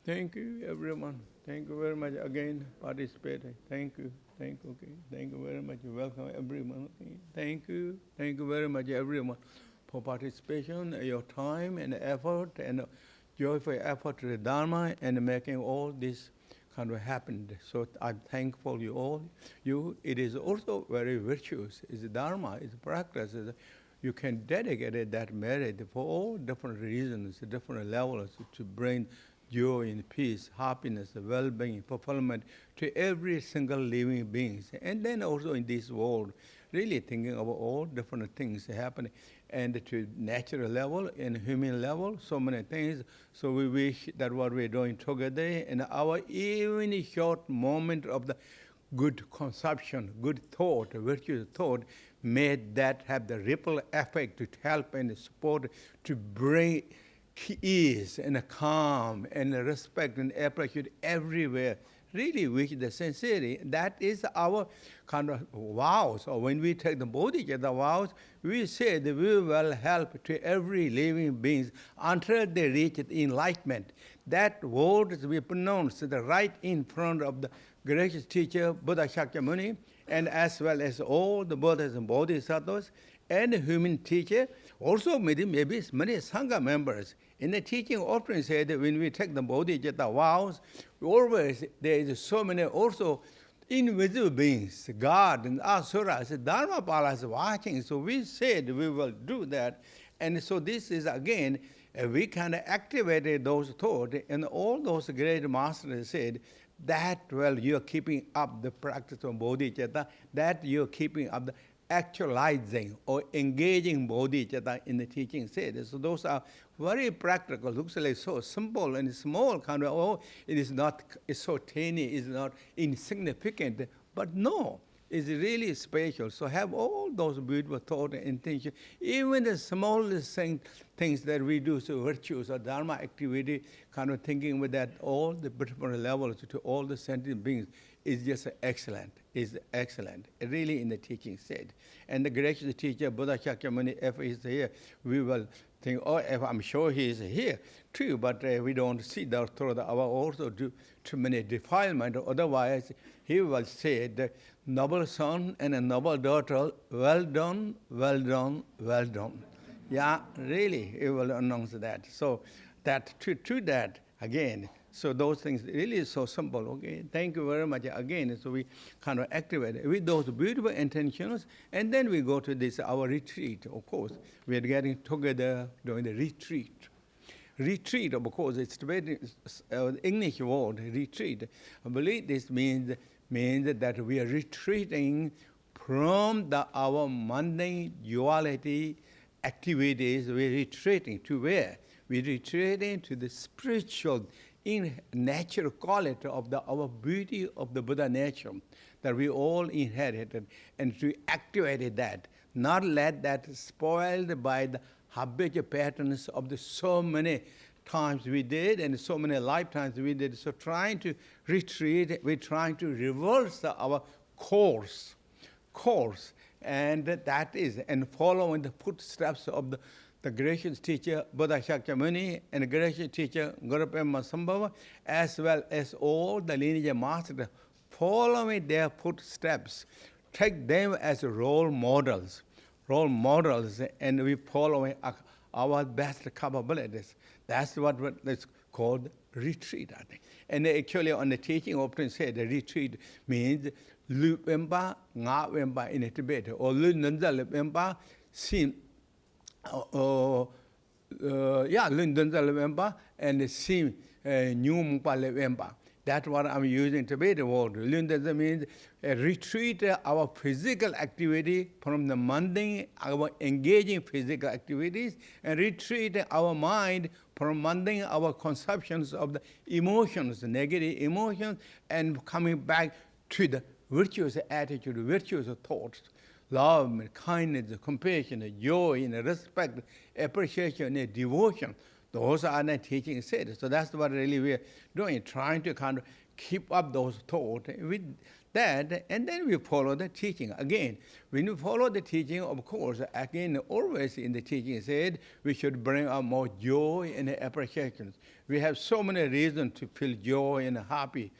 Thank you, everyone. Thank you very much again participating. Thank you. Thank you. Okay. Thank you very much. Welcome, everyone. Okay. Thank you. Thank you very much, everyone, for participation, your time and effort, and joyful effort to the Dharma and making all this kind of happen. So I'm thankful you all. It is also very virtuous. It's Dharma. It's practice. You can dedicate that merit for all different reasons, different levels to bring joy and peace, happiness, well-being, fulfillment to every single living being. And then also in this world, really thinking about all different things happening, and to natural level and human level, so many things. So we wish that what we're doing together in our even short moment of the good consumption, good thought, virtuous thought, made that have the ripple effect to help and support, to bring ease and a calm and a respect and appreciation everywhere. Really wish the sincerity. That is our kind of vows. So when we take the Bodhicitta vows, we say that we will help to every living being until they reach enlightenment. That word we pronounce right in front of the gracious teacher, Buddha Shakyamuni, and as well as all the Buddhas and Bodhisattvas, and the human teacher, also maybe many Sangha members. In the teaching often said that when we take the Bodhicitta vows, always there is so many also invisible beings, God and Asuras, Dharmapala is watching. So we said we will do that. And so this is again, we kind of activated those thoughts, and all those great masters said, that, well, you're keeping up the practice of Bodhicitta, that you're keeping up the actualizing or engaging Bodhicitta in the teaching said. So those are very practical, looks like so simple and small kind of, oh, it is not, it's so tiny, it's not insignificant, but no, it's really special. So have all those beautiful thought and intention, even the smallest things that we do, so virtues or Dharma activity, kind of thinking with that, all the different levels to all the sentient beings, is just excellent, is excellent, really in the teaching said. And the gracious teacher, Buddha Shakyamuni, if he's here, we will think, oh, if I'm sure he is here too, but we don't see that through our also do too many defilement, otherwise he will say, the noble son and a noble daughter, well done, well done, well done. Yeah, really, he will announce that. So that to that, again, so those things really is so simple, okay? Thank you very much again. So we kind of activate it with those beautiful intentions, and then we go to this, our retreat, of course. We are getting together during the retreat. Retreat, of course, it's the very English word, retreat. I believe this means that we are retreating from our mundane duality activities. We're retreating to where? We're retreating to the spiritual in natural quality of our beauty of the Buddha nature that we all inherited, and to activate that, not let that spoiled by the habitual patterns of the so many times we did and so many lifetimes we did. So trying to retreat, we're trying to reverse our course, and that is, and following the footsteps of the gracious teacher Buddha Shakyamuni and the gracious teacher Guru Padmasambhava, as well as all the lineage masters, following their footsteps, take them as role models, and we follow our best capabilities. That's what is called retreat, I think. And actually on the teaching often say the retreat means Lu Wempa, Nga Wempa in Tibet, or Lu Nunza Wempa, Sim, Lundunza Wempa, and Sim Nyingma Wempa. That's what I'm using to be the word. Lundunza means retreat our physical activity from the mundane, our engaging physical activities, and retreat our mind from mundane, our conceptions of the emotions, negative emotions, and coming back to the virtuous attitude, virtuous thoughts, love, kindness, compassion, joy, respect, appreciation, and devotion. Those are the teaching said. So that's what really we're doing, trying to kind of keep up those thoughts. With that, and then we follow the teaching. Again, when we follow the teaching, of course, again, always in the teaching said, we should bring out more joy and appreciation. We have so many reasons to feel joy and happy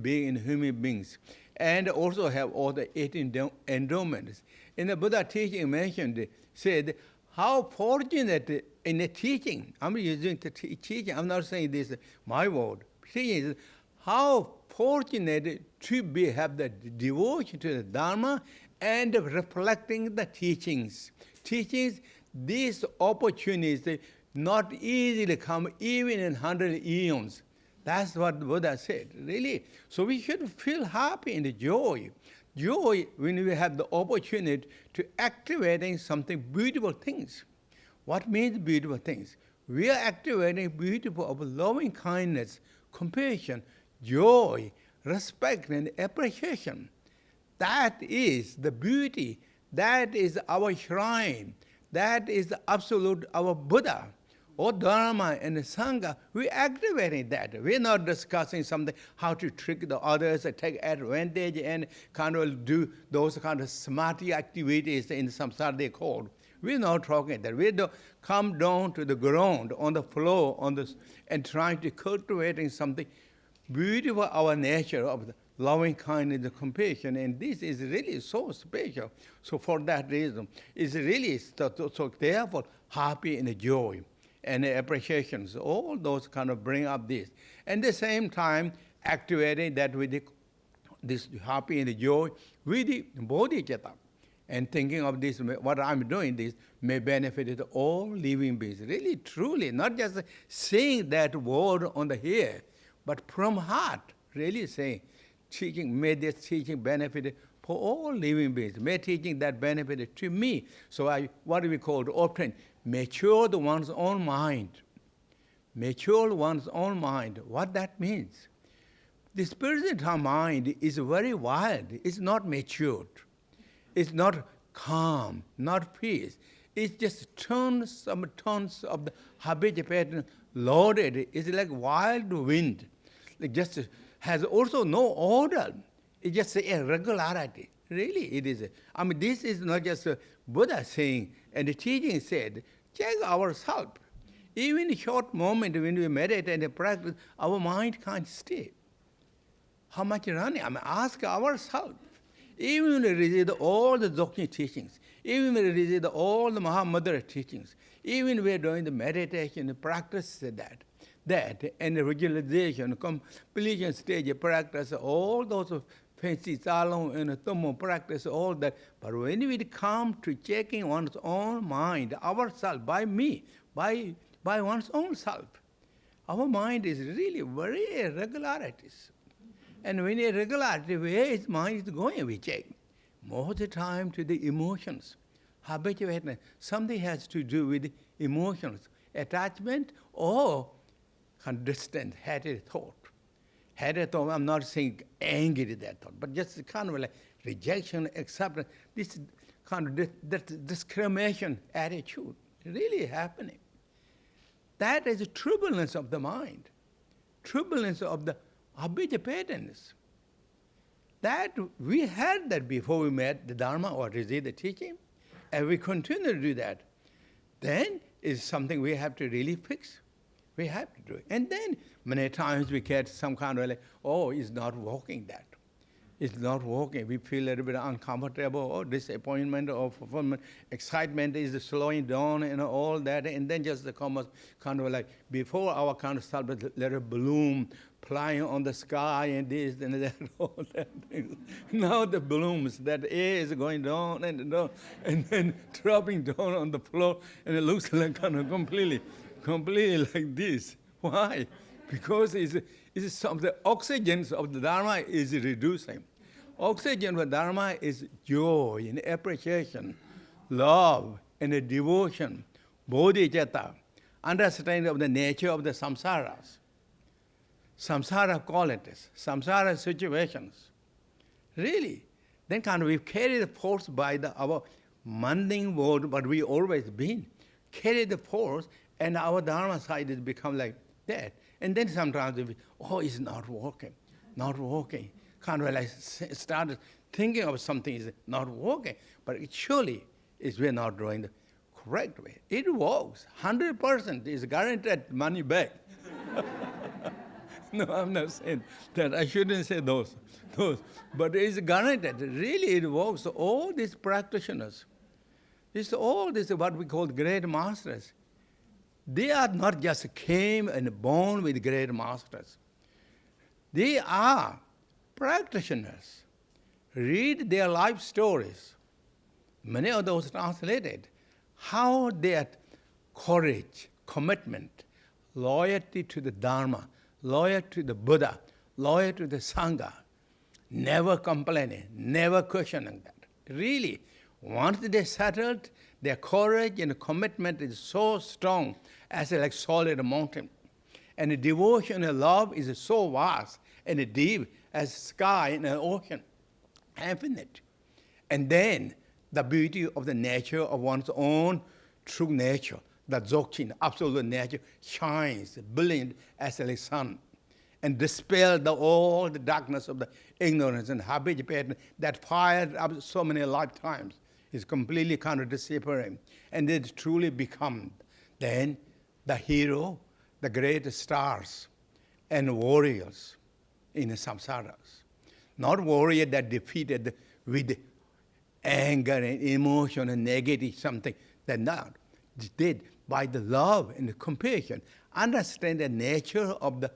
being in human beings. And also have all the 18 endowments. In the Buddha teaching mentioned, said, how fortunate in the teaching, I'm using the teaching, I'm not saying this, my word. Teaching is how fortunate to have the devotion to the Dharma and reflecting the teachings. Teachings, these opportunities not easily come even in 100 eons. That's what Buddha said, really. So we should feel happy and joy. Joy when we have the opportunity to activating something beautiful things. What means beautiful things? We are activating beautiful of loving kindness, compassion, joy, respect, and appreciation. That is the beauty. That is our shrine. That is the absolute, our Buddha. Or Dharma and Sangha, we're activating that. We're not discussing something, how to trick the others, take advantage, and kind of do those kind of smarty activities in samsara they call. We're not talking that. We don't come down to the ground, on the floor, and trying to cultivating something beautiful, our nature of the loving kindness and compassion, and this is really so special. So for that reason, it's really so therefore happy and joy and appreciations, all those kind of bring up this. And at the same time, activating that with this happy and joy with the bodhicitta. And thinking of this, what I'm doing this may benefit all living beings. Really, truly, not just saying that word on the ear, but from heart, really saying, teaching, may this teaching benefit for all living beings. May teaching that benefit to me. So what we call often, mature one's own mind. Mature one's own mind. What that means? The spiritual mind is very wild. It's not matured. It's not calm, not peace. It's just tons of the habit pattern loaded. It's like wild wind. It just has also no order. It's just a irregularity. Really, it is. I mean, this is not just Buddha saying, and the teaching said, check ourselves. Even a short moment when we meditate and practice, our mind can't stay. How much running? I mean, ask ourselves. Even when we read all the Dzogchen teachings, even when we read all the Mahamudra teachings, even we are doing the meditation, the practice that, and the visualization, completion stage practice, all those fancy salon and thermal practice, all that. But when we come to checking one's own mind, ourself, by me, by one's own self, our mind is really very irregularities. And when irregularity, where his mind is going, we check. Most of the time to the emotions. Habituation, something has to do with emotions, attachment or distant, hated thought. Hated thought, I'm not saying angry at that thought, but just kind of like rejection, acceptance, this kind of that discrimination attitude really happening. That is a turbulence of the mind, turbulence of the habit patterns. That we had that before we met the Dharma or received the teaching, and we continue to do that. Then is something we have to really fix. We have to do it. And then many times we get some kind of like, oh, it's not working that. It's not working. We feel a little bit uncomfortable or disappointment or fulfillment. Excitement is slowing down and all that. And then just the kind of like before our kind of self, let it bloom, flying on the sky and this and that, all that things. Now the blooms, that air is going down and down and then dropping down on the floor, and it looks like kind of completely like this. Why? Because it's some the oxygen of the Dharma is reducing. Oxygen of Dharma is joy and appreciation, love and devotion, bodhicitta, understanding of the nature of the samsaras, samsara qualities, samsara situations. Really, then kind of we carry the force by our mundane world, but we always been. Carry the force, and our Dharma side has become like that. And then sometimes we, oh, it's not working, not working. kind of like started thinking of something is not working, but it surely is we're not doing the correct way. It works. 100% is guaranteed money back. No, I'm not saying that. I shouldn't say those. But it's guaranteed. Really, it works. All these practitioners, all this what we call great masters. They are not just came and born with great masters. They are practitioners. Read their life stories. Many of those translated. How their courage, commitment, loyalty to the Dharma, loyalty to the Buddha, loyalty to the Sangha, never complaining, never questioning that. Really, once they settled, their courage and commitment is so strong as like solid mountain. And the devotion and love is so vast and deep as sky and an ocean, infinite. And then the beauty of the nature of one's own true nature, the Dzogchen, absolute nature, shines brilliant as a sun and dispel all the darkness of the ignorance and habit pattern that fired up so many lifetimes. Is completely kind of disappearing. And they truly become then the hero, the great stars and warriors in the samsaras. Not warrior that defeated with anger and emotion and negative something. That not did by the love and the compassion, understand the nature of the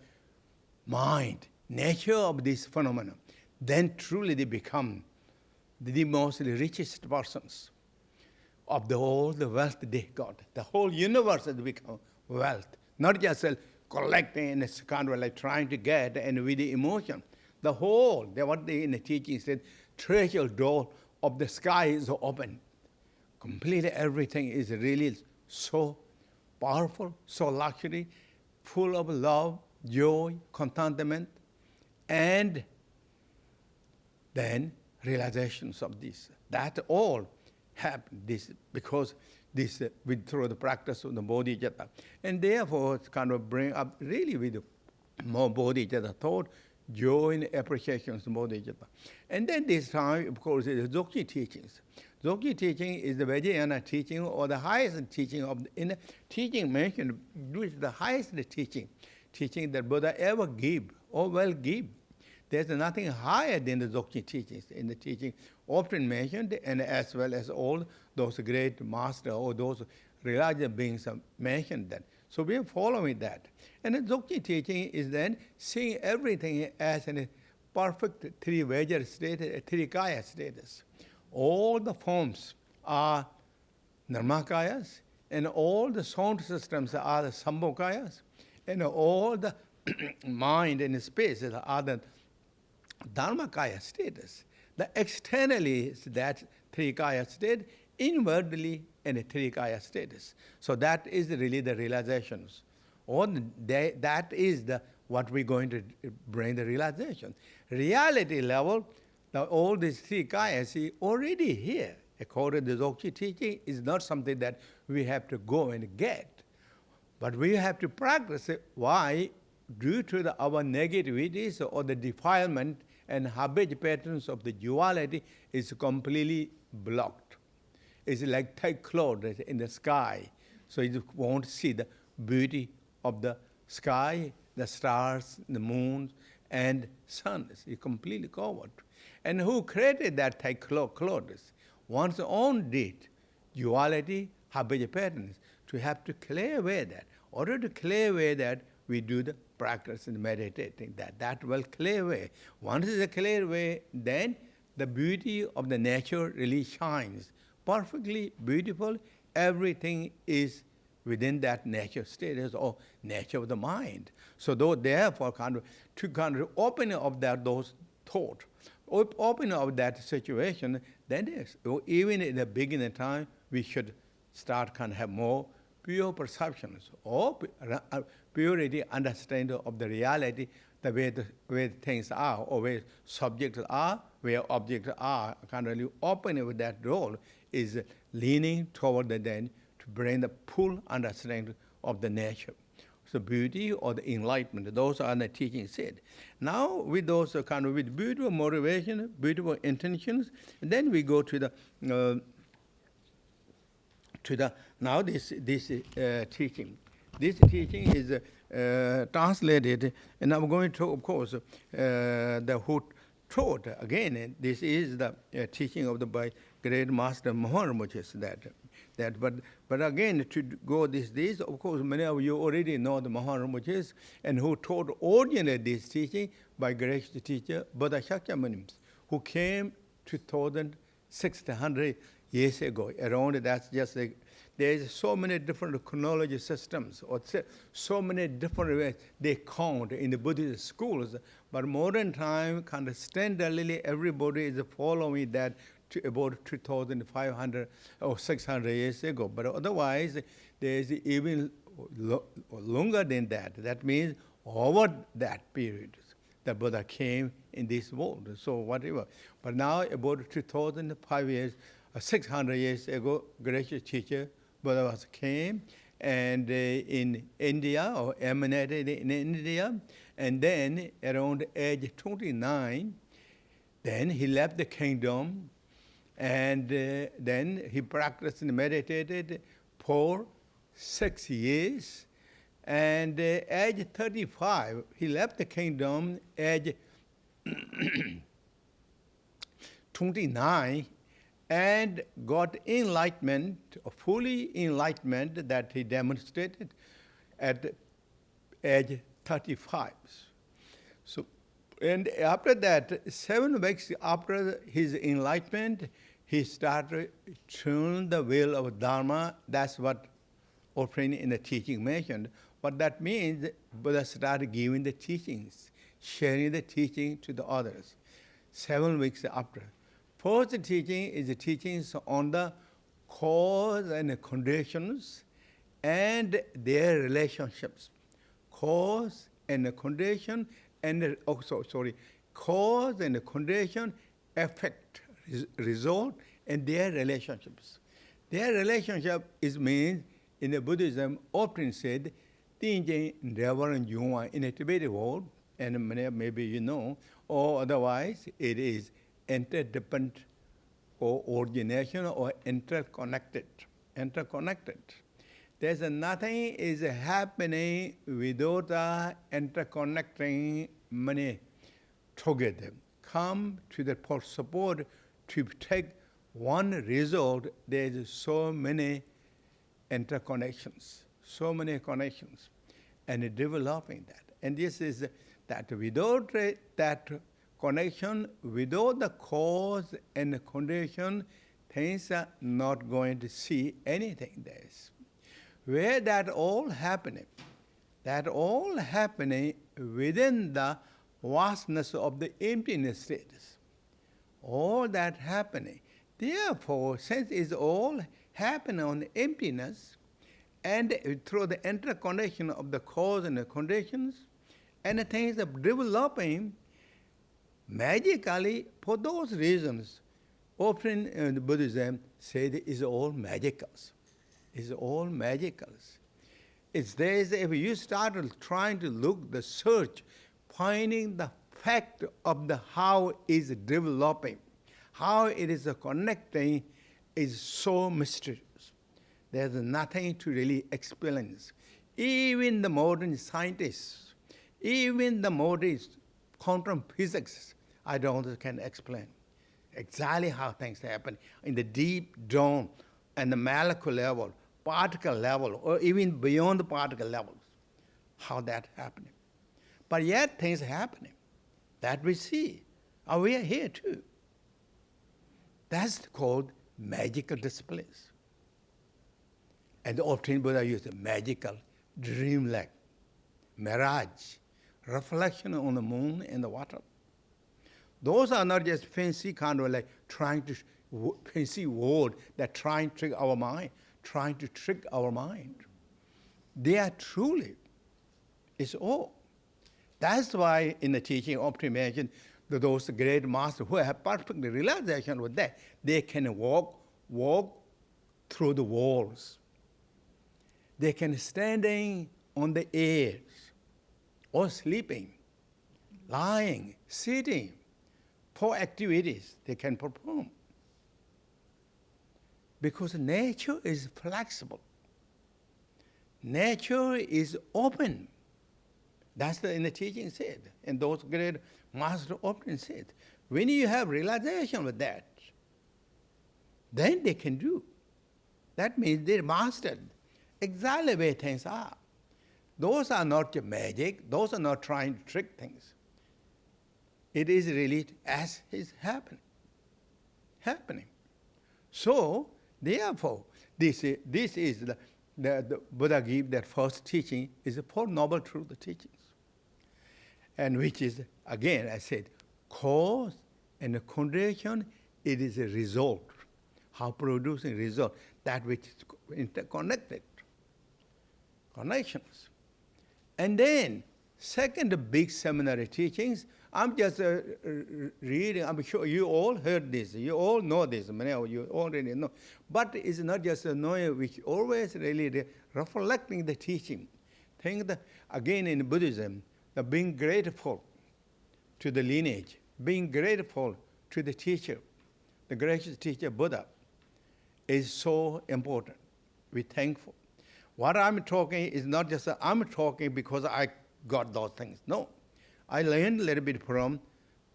mind, nature of this phenomenon. Then truly they become the most richest persons of all the wealth they got. The whole universe has become wealth, not just collecting and kind of like trying to get and with the emotion. The whole, what they in the teaching said, treasure door of the sky is open. Completely everything is really so powerful, so luxury, full of love, joy, contentment, and then realizations of this. That all happen this because this through the practice of the bodhicitta. And therefore it's kind of bring up really with more bodhicitta thought, joy and appreciation of bodhicitta. And then this time, of course, is the Dzogchen teachings. Dzogchen teaching is the Vajrayana teaching or the highest teaching of in the teaching mentioned, which is the highest teaching that Buddha ever gave or will give. There's nothing higher than the Dzogchen teachings in the teaching often mentioned, and as well as all those great masters or those religious beings have mentioned that. So we are following that. And the Dzogchen teaching is then seeing everything as a perfect three Vajra status, three Kaya status. All the forms are Nirmakayas, and all the sound systems are the Sambhokayas, and all the mind and spaces are the Dharmakaya status. The externally is that three-kaya state, inwardly in a three-kaya status. So that is really the realizations. That is what we're going to bring the realization. Reality level, all these three kayas is already here. According to the Dzogchen teaching, is not something that we have to go and get. But we have to practice it. Why? Due to our negativities or the defilement and habit patterns of the duality is completely blocked. It's like tight cloud in the sky. So you won't see the beauty of the sky, the stars, the moon, and sun. It's completely covered. And who created that tight cloud? One's own deed, duality, habit patterns, to have to clear away that. In order to clear away that, we do the practice and meditating. That will clear away. Once it's a clear away, then the beauty of the nature really shines. Perfectly beautiful. Everything is within that nature status or nature of the mind. So therefore, to open up those thoughts, open up that situation, then yes, even in the beginning time, we should start have more pure perceptions or purity understanding of the reality, the way things are, or where subjects are, where objects are. Really open with that role is leaning toward then to bring the full understanding of the nature. the beauty or the enlightenment. Those are the teachings said. Now, with those kind of with beautiful motivation, beautiful intentions, and then we go to the now this teaching. This teaching is translated, and I'm going to, of course, the who taught again. This is the teaching of the by great master Mipham Rinpoche. But again, to go this, of course, many of you already know the Mipham Rinpoche, and who taught originally this teaching by gracious teacher Buddha Shakyamuni, who came 2,600 years ago. Around that's just like, there's so many different chronology systems, or so many different ways they count in the Buddhist schools. But modern time, kind of standardly, everybody is following that to about 2,500 or 600 years ago. But otherwise, there's even longer than that. That means over that period, the Buddha came in this world. So whatever. But now, about 2,500 years, 600 years ago, gracious teacher Buddha came, and in India, or emanated in India, and then around age 29, then he left the kingdom, and then he practiced and meditated for 6 years, and age 35, he left the kingdom, age 29, and got enlightenment, fully enlightenment that he demonstrated at age 35. So, and after that, 7 weeks after his enlightenment, he started tuning the wheel of Dharma. That's what often in the teaching mentioned. What that means, Buddha started giving the teachings, sharing the teaching to the others. 7 weeks after. First teaching is the teachings on the cause and the conditions and their relationships. Cause and the condition, and also, cause and the condition, effect, result, and their relationships. Their relationship is means, in the Buddhism, often said, Tinjin, reverence, Yumka, in the Tibetan world, and maybe you know, or otherwise, it is interdependent or origination or interconnected. There's nothing is happening without interconnecting many together. Come to the support to take one result. There's so many interconnections, so many connections, and developing that. And this is that without that connection, without the cause and the condition, things are not going to see anything there. Where that all happening within the vastness of the emptiness status. All that happening. Therefore, since it's all happening on the emptiness, and through the interconnection of the cause and the conditions, and the things are developing magically, for those reasons, often in Buddhism said it's all magicals. It's all magicals. It's there. If you start trying to look the search, finding the fact of the how is developing, how it is connecting, is so mysterious. There's nothing to really explain. Even the modern scientists, even the modern quantum physics, I don't can explain exactly how things happen in the deep dome and the molecular level, particle level, or even beyond the particle levels, how that happening. But yet things are happening that we see. And we are here too. That's called magical displays. And often Buddha used magical, dreamlike, mirage, reflection on the moon and the water. Those are not just fancy kind of like trying to, fancy word that trying to trick our mind, They are truly, it's all. That's why in the teaching often mentioned that those great masters who have perfect realization with that, they can walk through the walls. They can standing on the airs, or sleeping, lying, sitting, 4 activities they can perform. Because nature is flexible. Nature is open. That's in the teaching said, and those great masters often said. When you have realization with that, then they can do. That means they mastered exactly where things are. Those are not magic. Those are not trying to trick things. It is really as is happening. So, therefore, this is the Buddha gave that first teaching is the 4 Noble Truth teachings. And which is, again, I said, cause and a condition, it is a result. How producing result, that which is interconnected. Connections. And then, second big seminary teachings, I'm just reading, I'm sure you all heard this, you all know this, many of you already know. But it's not just a knowing which always really reflecting the teaching. Think that, again in Buddhism, the being grateful to the lineage, being grateful to the teacher, the gracious teacher Buddha, is so important. We're thankful. What I'm talking is not just I'm talking because I got those things. No. I learned a little bit from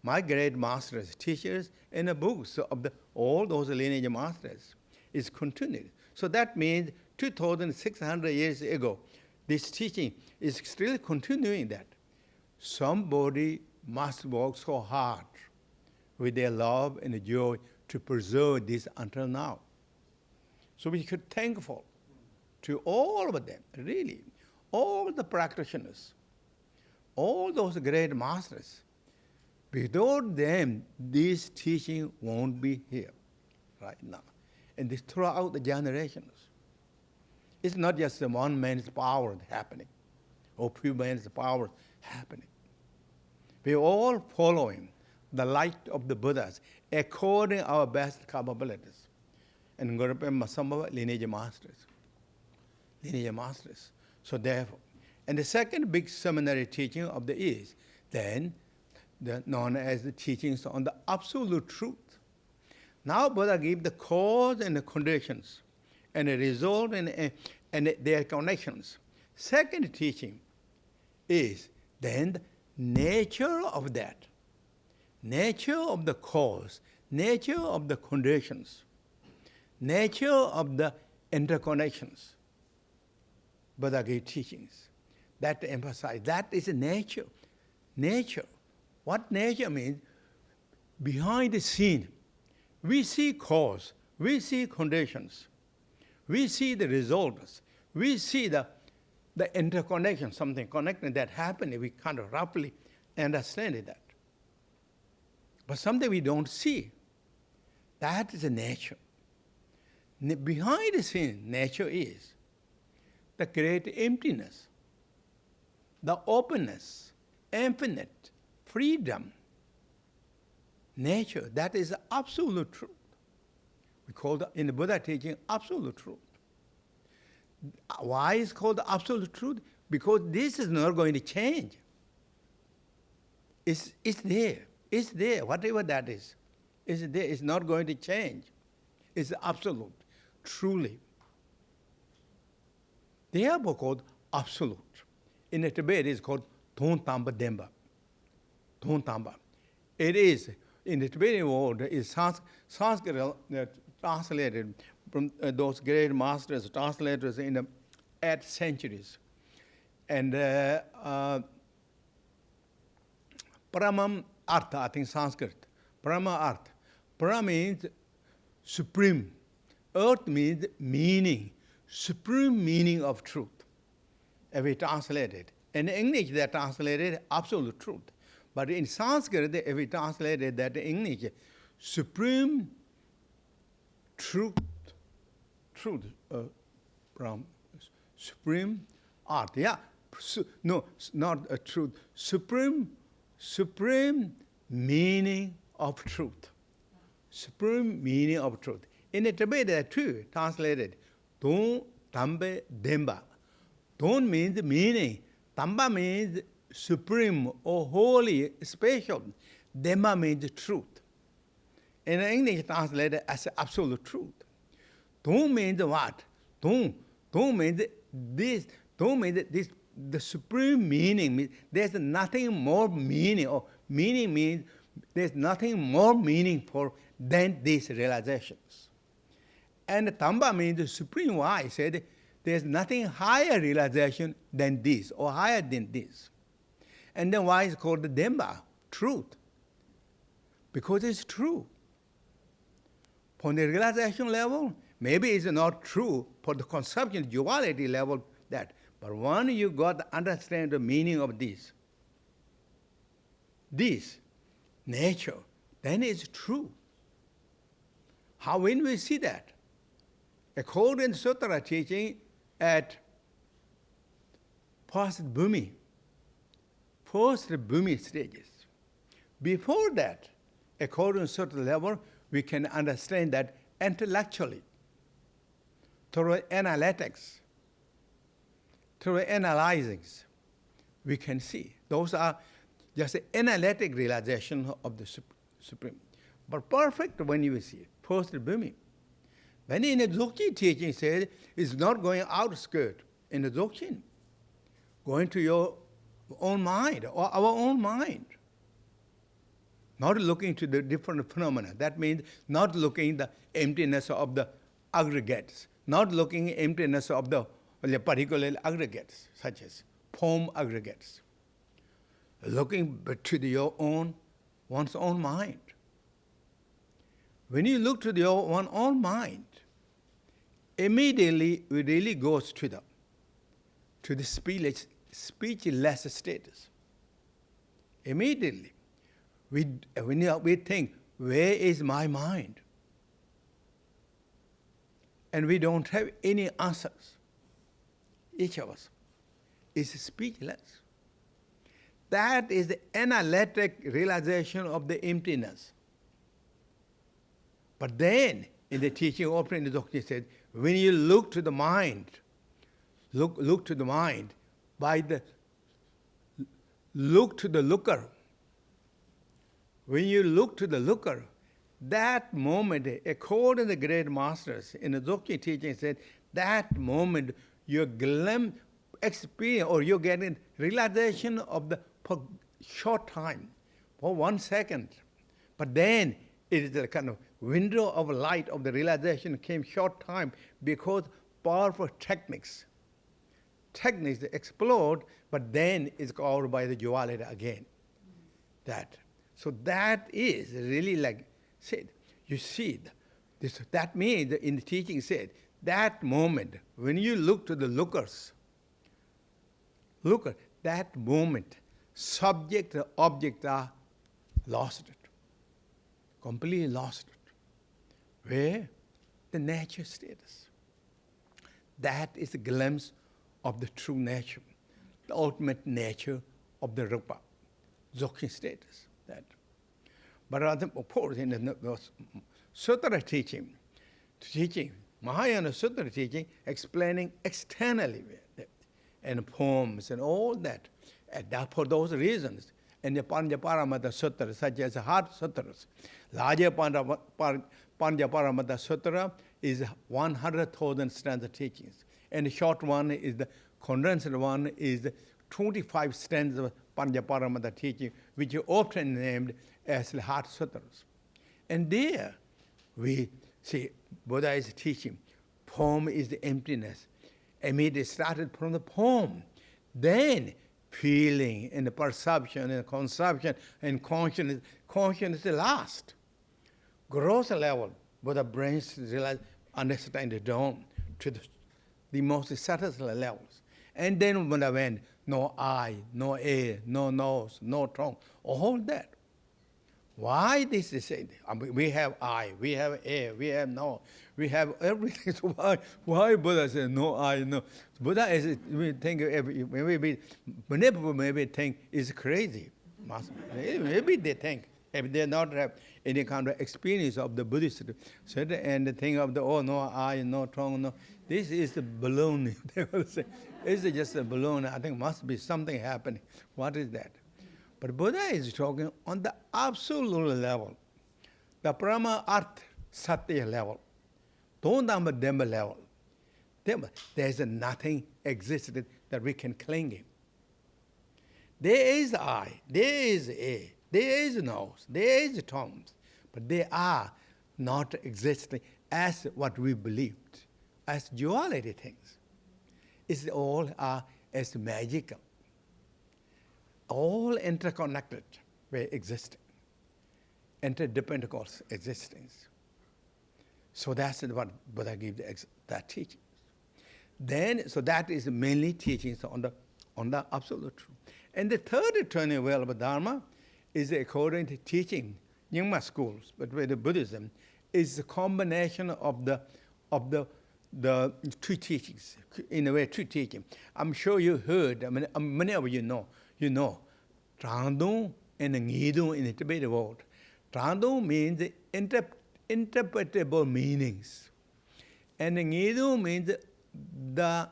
my great masters, teachers, in the books of all those lineage masters. It's continued. So that means 2,600 years ago, this teaching is still continuing that. Somebody must work so hard with their love and joy to preserve this until now. So we should be thankful to all of them, really, all the practitioners, all those great masters. Without them, this teaching won't be here right now. And this throughout the generations. It's not just one man's power happening, or few man's power happening. We're all following the light of the Buddhas according to our best capabilities. And Padmasambhava, lineage masters. Lineage masters. So therefore, and the second big seminary teaching of the is then known as the teachings on the absolute truth. Now Buddha gave the cause and the conditions and the result and their connections. Second teaching is then the nature of that. Nature of the cause, nature of the conditions, nature of the interconnections. Buddha gave teachings that emphasize that is nature. Nature. What nature means? Behind the scene, we see cause, we see conditions, we see the results, we see the interconnection, something connected that happened, we kind of roughly understand that. But something we don't see. That is the nature. Behind the scene, nature is the great emptiness, the openness, infinite, freedom. Nature, that is the absolute truth. We call in the Buddha teaching absolute truth. Why is it called absolute truth? Because this is not going to change. It's there. It's there, whatever that is. It's there. It's not going to change. It's absolute, truly. They are called absolute. In the Tibet, it is called Thon Tamba Demba. Thon Tamba. It is, in the Tibetan world, is Sanskrit translated from those great masters, translators in the 8th centuries. And Paramam Artha, I think Sanskrit. Parama Artha. Para means supreme. Earth means meaning. Supreme meaning of truth. If we translate it. In English, they translated absolute truth. But in Sanskrit, if we translated that in English, supreme truth, from supreme art. Yeah, no, not a truth. Supreme meaning of truth. Supreme meaning of truth. In the Tibet, there are two translated. Thon Tambe Demba. Don't means meaning. Tamba means supreme or holy, special. Dhamma means truth. In English translated as absolute truth. Don't means what? Don't means this. Don't means this. The supreme meaning means there's nothing more meaning, or meaning means there's nothing more meaningful than these realizations. And Tamba means the supreme wise said there's nothing higher realization than this, or higher than this. And then why is called the Dhamma, truth? Because it's true. For the realization level, maybe it's not true for the conception duality level, that. But when you got to understand the meaning of this nature, then it's true. How when we see that? According to Sutra teaching at post-Bhumi stages. Before that, according to Sutra level, we can understand that intellectually, through analytics, through analyzing, we can see. Those are just an analytic realization of the Supreme. But perfect when you see it, post-Bhumi. When in the Dzogchen teaching says, it's not going outskirt in the Dzogchen, going to your own mind, or our own mind. Not looking to the different phenomena. That means not looking the emptiness of the aggregates, not looking emptiness of the particular aggregates, such as form aggregates. Looking to one's own mind. When you look to one's own mind, immediately it really goes to the speechless status. Immediately, we think, where is my mind? And we don't have any answers. Each of us is speechless. That is the analytic realization of the emptiness. But then, in the teaching of the Dzogchen said, when you look to the mind, look to the mind, look to the looker. When you look to the looker, that moment, according to the great masters in the Dzogchen teaching said, that moment you experience, or you're getting realization of the for short time, for 1 second. But then it is a kind of window of light of the realization came short time, because powerful techniques explode, but then it's called by the duality again. So that is really like said, you see, that means in the teaching said, that moment, when you look to the lookers, that moment, subject and object are lost it, completely lost it. Where? The nature status. That is a glimpse of the true nature, the ultimate nature of the Rupa, Dzogchen status. But of course, in the Sutra teaching, Mahayana Sutra teaching, explaining externally, and poems and all that. And that for those reasons, and the Panjaparamata Sutra, such as Heart Sutras, larger Panjaparamata Sutra is 100,000 stanza teachings, and the short one is the condensed one is 25 stanzas of Panjaparamata teaching, which are often named as the Heart Sutras. And there we see Buddha is teaching, form is the emptiness. Immediately started from the form. Then feeling and the perception and conception and consciousness is the last. Gross level, Buddha brings understand the Dharma to the most subtle levels. And then Buddha went, no eye, no ear, no nose, no tongue, all that. Why this is said? We have eye, we have ear, we have nose, we have everything. So why Buddha said no eye, no? Buddha is, we think, maybe think is crazy. Maybe they think, if they not have any kind of experience of the Buddhist, and the thing of the, oh, no eye, no tongue, no, This is a balloon. They will say, is it just a balloon? I think must be something happening. What is that? But Buddha is talking on the absolute level, the Brahma Earth Satya level, Dondamba Demba level. There is nothing existed that we can cling in. There is I, there is A, there is nose, there is tongues, but they are not existing as what we believed, as duality things. It's all are as magical, all interconnected, way existing, interdependent existence. So that's what Buddha gave that teaching. Then, so that is mainly teachings on the absolute truth. And the third eternal well of Dharma is according to teaching, Nyingma schools, but with the Buddhism, is a combination of the two teachings, in a way, two teachings. I'm sure you heard, many of you know, Trangdung and Ngidung in the Tibetan word. Trangdung means interpretable meanings, and Ngidung means the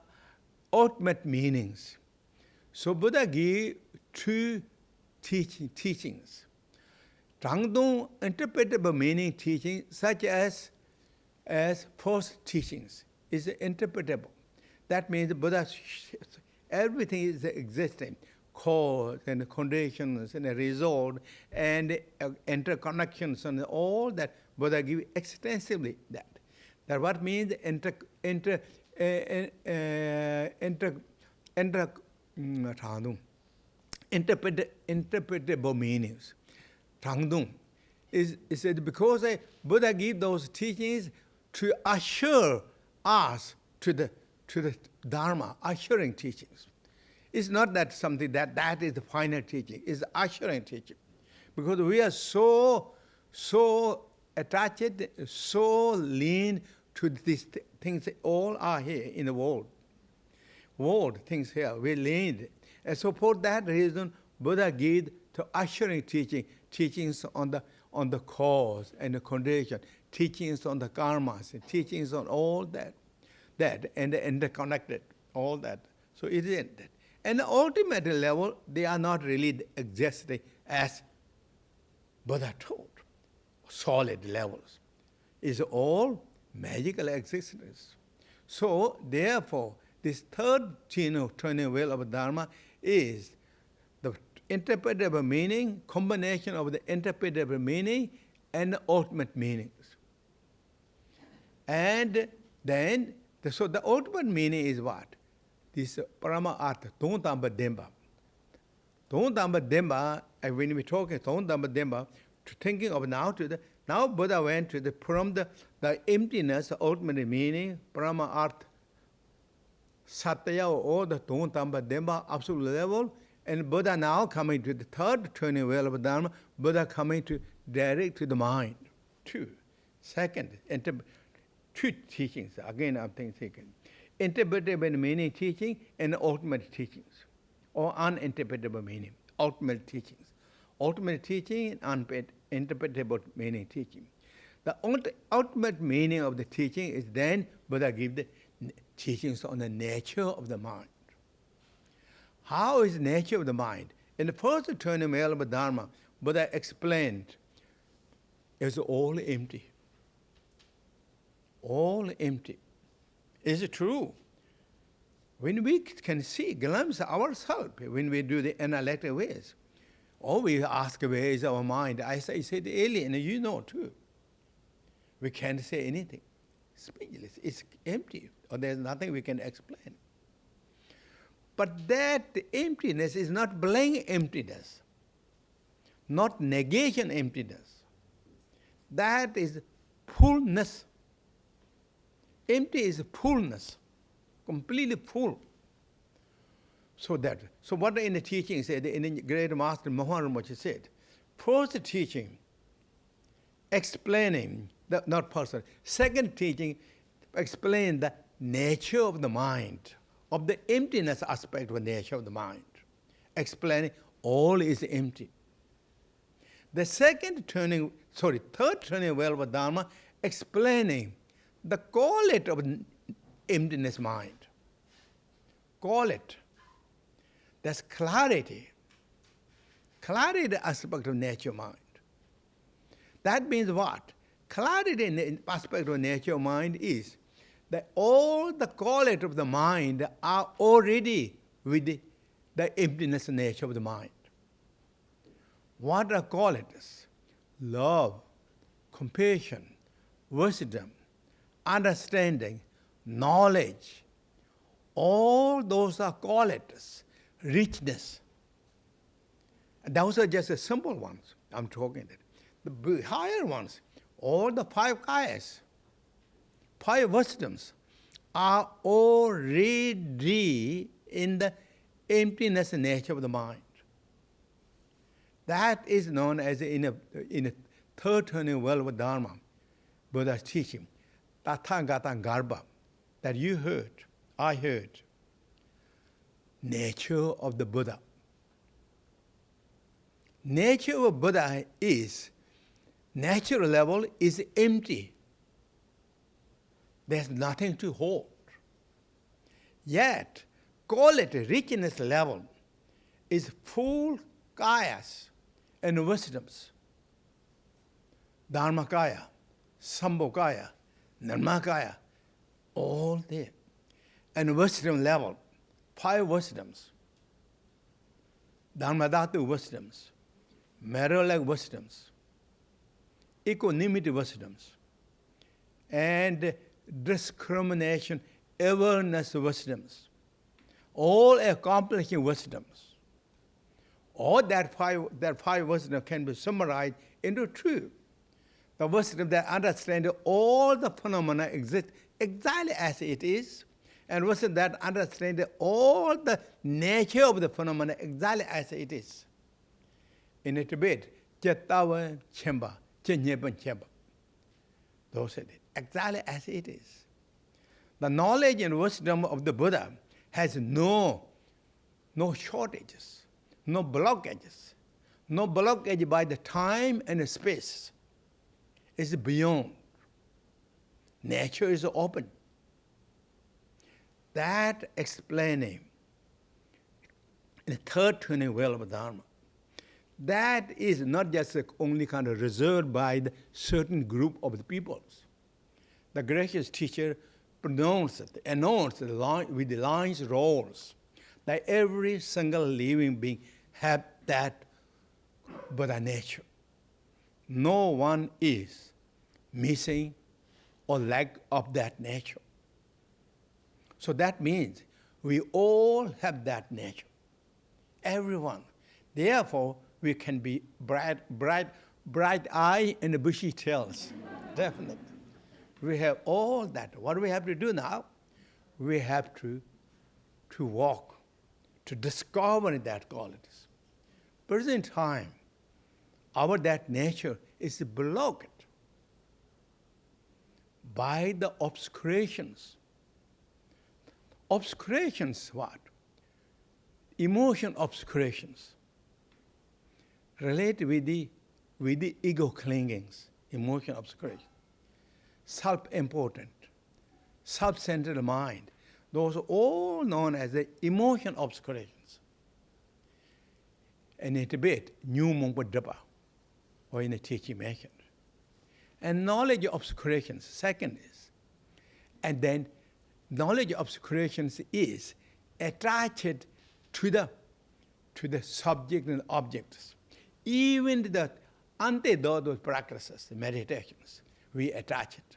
ultimate meanings. So Buddha gave two teachings. Trangdung, interpretable meaning teaching, such as first teachings, is interpretable. That means Buddha, everything is existing, cause and conditions and result and interconnections and all that Buddha gave extensively that. That what means interpretable meanings. Trangdung is said because Buddha gave those teachings to assure us to the Dharma, assuring teachings. It's not that something that is the final teaching. It's assuring teaching, because we are so attached, so lean to these things. All are here in the world. Things here, we leaned. And so for that reason, Buddha gave to assuring teachings on the cause and the condition, teachings on the karmas, teachings on all that and the interconnected, all that. So it is that. And the ultimate level, they are not really existing as Buddha taught. Solid levels. It's all magical existence. So therefore, this third turning wheel of Dharma is the interpretable meaning, combination of the interpretable meaning and the ultimate meanings. And then, so the ultimate meaning is what? This Parama Artha, Dondamba Demba. Dondamba Demba, when we talk Dondamba Demba, thinking of now Buddha went from the emptiness, the ultimate meaning, Parama Artha, Satya, or the Dondamba Demba, absolute level, and Buddha now coming to the third turning wheel of Dharma, Buddha coming to direct to the mind. Second, two teachings, again I'm thinking. Interpretable meaning teaching and ultimate teachings, or uninterpretable meaning, ultimate teachings. Ultimate teaching and interpretable meaning teaching. The ultimate meaning of the teaching is then Buddha gives the teachings on the nature of the mind. How is the nature of the mind? In the first turning wheel of Dharma, Buddha explained it's all empty. All empty. Is it true? When we can see, glimpse ourselves, when we do the analytic ways, or we ask where is our mind, I say the alien, you know too. We can't say anything. Speechless. It's empty, or there's nothing we can explain. But that emptiness is not blank emptiness, not negation emptiness. That is fullness. Empty is fullness, completely full. So what in the teaching said, in the great master Mipham Rinpoche said, first teaching, explaining, not person. Second teaching, explain the nature of the mind, of the emptiness aspect of the nature of the mind. Explaining all is empty. The third turning wheel of Dharma, explaining the quality of emptiness mind. Call it. That's clarity. Clarity is the aspect of nature mind. That means what? Clarity in the aspect of nature mind is that all the qualities of the mind are already with the emptiness nature of the mind. What are qualities? Love, compassion, wisdom, understanding, knowledge. All those are qualities, richness. And those are just the simple ones I'm talking about. The higher ones, all the 5 kayas, 5 wisdoms are already in the emptiness nature of the mind. That is known as in a third turning well of Dharma, Buddha's teaching, Tathagata Garbha, that you heard, I heard. Nature of the Buddha. Nature of Buddha is, natural level is empty. There's nothing to hold. Yet, quality, richness level is full kayas and wisdoms. Dharmakaya, Sambhokaya, Nirmakaya, all there. And wisdom level, 5 wisdoms. Dharmadhatu wisdoms, Merilak wisdoms, equanimity wisdoms, and discrimination, awareness wisdoms. All accomplishing wisdoms. All that five wisdom can be summarized into 2. The wisdom that understands all the phenomena exist exactly as it is, and wisdom that understands all the nature of the phenomena exactly as it is. In the Tibet, Chetawa Chemba, Chenyeban Chemba. Those are it, exactly as it is. The knowledge and wisdom of the Buddha has no shortages, no blockages. No blockage by the time and the space. It's beyond. Nature is open. That explaining the third turning well of Dharma. That is not just only kind of reserved by the certain group of the peoples. The gracious teacher announced with the lines roles that every single living being have that Buddha nature. No one is missing or lack of that nature. So that means we all have that nature. Everyone. Therefore, we can be bright eye and bushy tails. Definitely. We have all that. What do we have to do now? We have to walk, to discover that qualities. Present time, our that nature is blocked by the obscurations. Obscurations what? Emotion obscurations relate with the ego clingings, emotion obscuration. Self-important, self-centered mind. Those are all known as the emotion obscurations. And in Tibet, New Mongpa or in the teaching mentioned. And knowledge obscurations, second is. And then knowledge obscurations is attached to the subject and objects. Even the ante-dodo practices, the meditations, we attach it.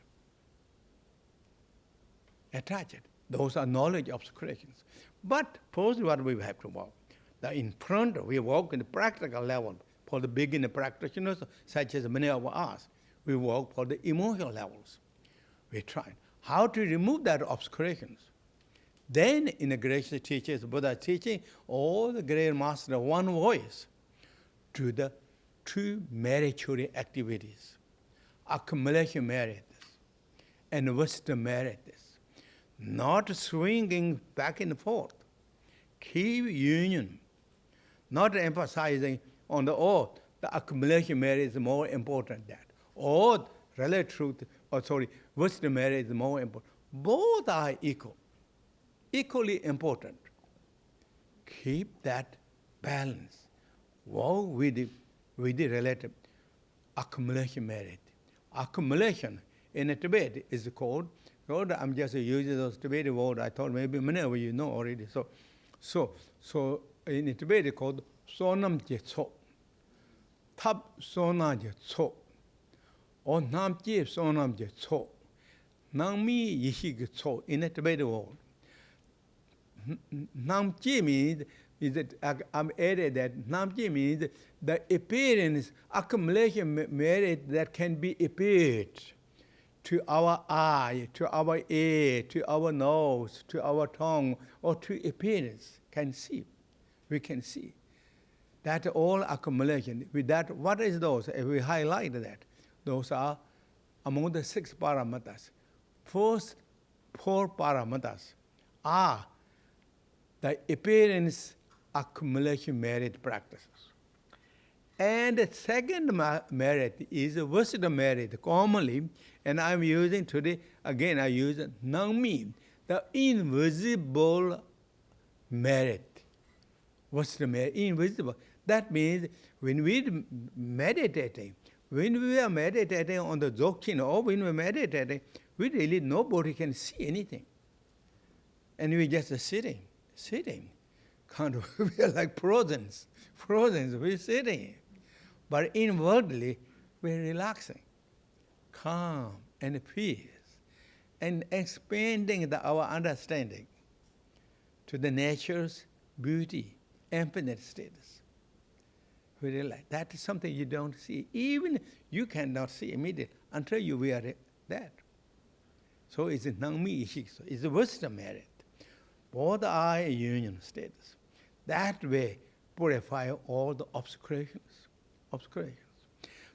Attach it. Those are knowledge obscurations. But first what we have to walk. In front, we walk in the practical level for the beginner practitioners, such as many of us. We walk for the emotional levels. We try. How to remove that obscurations? Then in the gracious teachers, Buddha teaching, all the great master, one voice to the 2 meritory activities. Accumulation merit this, and wisdom merit this. Not swinging back and forth. Keep union. Not emphasizing on the accumulation merit is more important than that. Or relative truth, wisdom merit is more important. Both are equal, equally important. Keep that balance. Wow, with the relative accumulation merit. Accumulation in Tibet is called, I'm just using those Tibetan words. I thought maybe many of you know already. So in Tibet it's called sonam je tso, tab sona je tso, or nam je sonam je tso, nangmi yishi ge tso in the Tibetan world. Namji means, I'm added that Namji means the appearance, accumulation merit that can be appeared to our eye, to our ear, to our nose, to our tongue, or to appearance, can see. We can see. That all accumulation. With that, what is those? If we highlight that, those are among the 6 paramatas. First 4 paramatas are the appearance accumulation merit practices. And the second merit is wisdom merit, commonly, and I'm using today, again I use Nangmi, the invisible merit. Wisdom merit, invisible. That means when we are meditating on the Dzogchen, or when we're meditating, we really, nobody can see anything. And we're just sitting. Kind of, we are like frozen, we're sitting. But inwardly, we're relaxing, calm and peace, and expanding our understanding to the nature's beauty, infinite status. We realize that is something you don't see. Even you cannot see immediately until you wear that. So it's a Nangmi Ishikso, it's a wisdom merit. Both are a union status. That way, purify all the obscurations.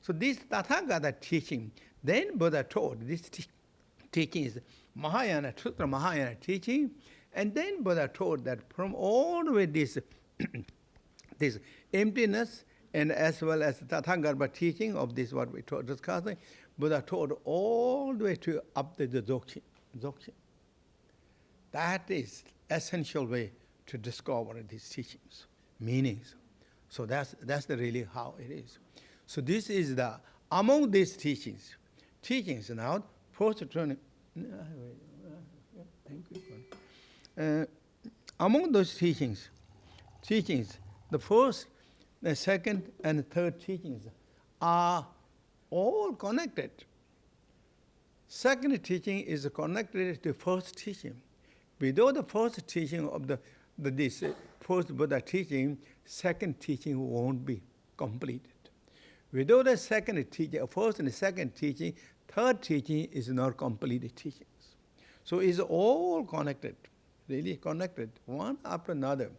So this Tathagata teaching, then Buddha taught, this teaching is Mahayana, Sutra Mahayana teaching, and then Buddha taught that from all the way this, this emptiness, and as well as the Tathagata teaching of this, what we taught discussing, Buddha taught all the way to up to the Dzogchen. That is essential way to discover these teachings, meanings. So that's really how it is. So this is the, among these teachings now, first turning, thank you. Among those teachings, the first, the second, and the third teachings are all connected. Second teaching is connected to first teaching. Without the first teaching of this first Buddha teaching, second teaching won't be completed. Without the second teaching, first and second teaching, third teaching is not completed teachings. So it's all connected, really connected, one after another.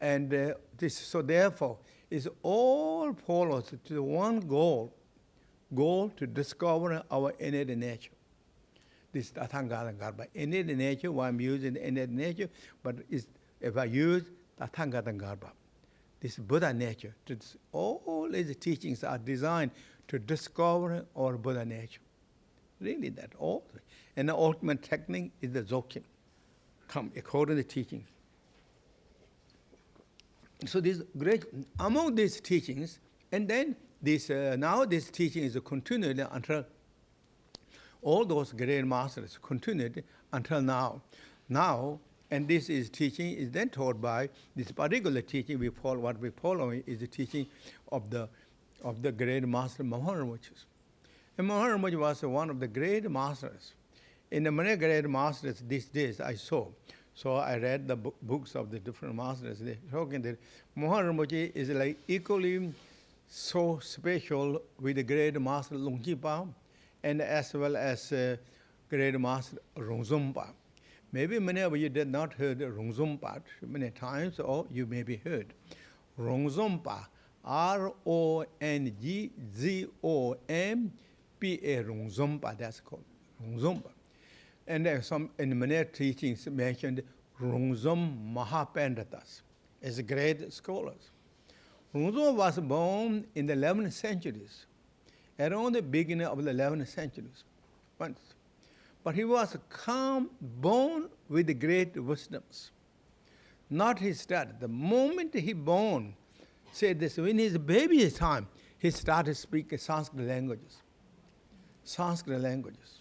And so therefore, it all follows to one goal to discover our innate nature. This Tathagata Garba. Innate nature, why I'm using innate nature, but if I use Tathagata Garba, this Buddha nature, all these teachings are designed to discover our Buddha nature. Really that all. And the ultimate technique is the Dzogchen, come according to the teachings. So this great, among these teachings, and then this now this teaching is continued until all those great masters continued until now. Now, and this is teaching is then taught by this particular teaching we follow. What we follow is the teaching of the great master Mipham Rinpoche. And Mipham Rinpoche was one of the great masters. In the many great masters these days I saw. So I read the books of the different masters. They're talking that Mipham Rinpoche is like equally so special with the great master Lingpa, and as well as great master Rongzompa. Maybe many of you did not heard Rongzompa many times, or you maybe heard. Rongzompa, R-O-N-G-Z-O-M-P-A, Rongzompa, that's called Rongzompa. And there some in many teachings mentioned Rongzom Mahapanditas as great scholars. Rongzom was born in the 11th centuries, around the beginning of the 11th centuries. Once. but he was calm, born with great wisdoms. Not his start. The moment he born, said this, in his baby time, he started speaking Sanskrit languages. Sanskrit languages.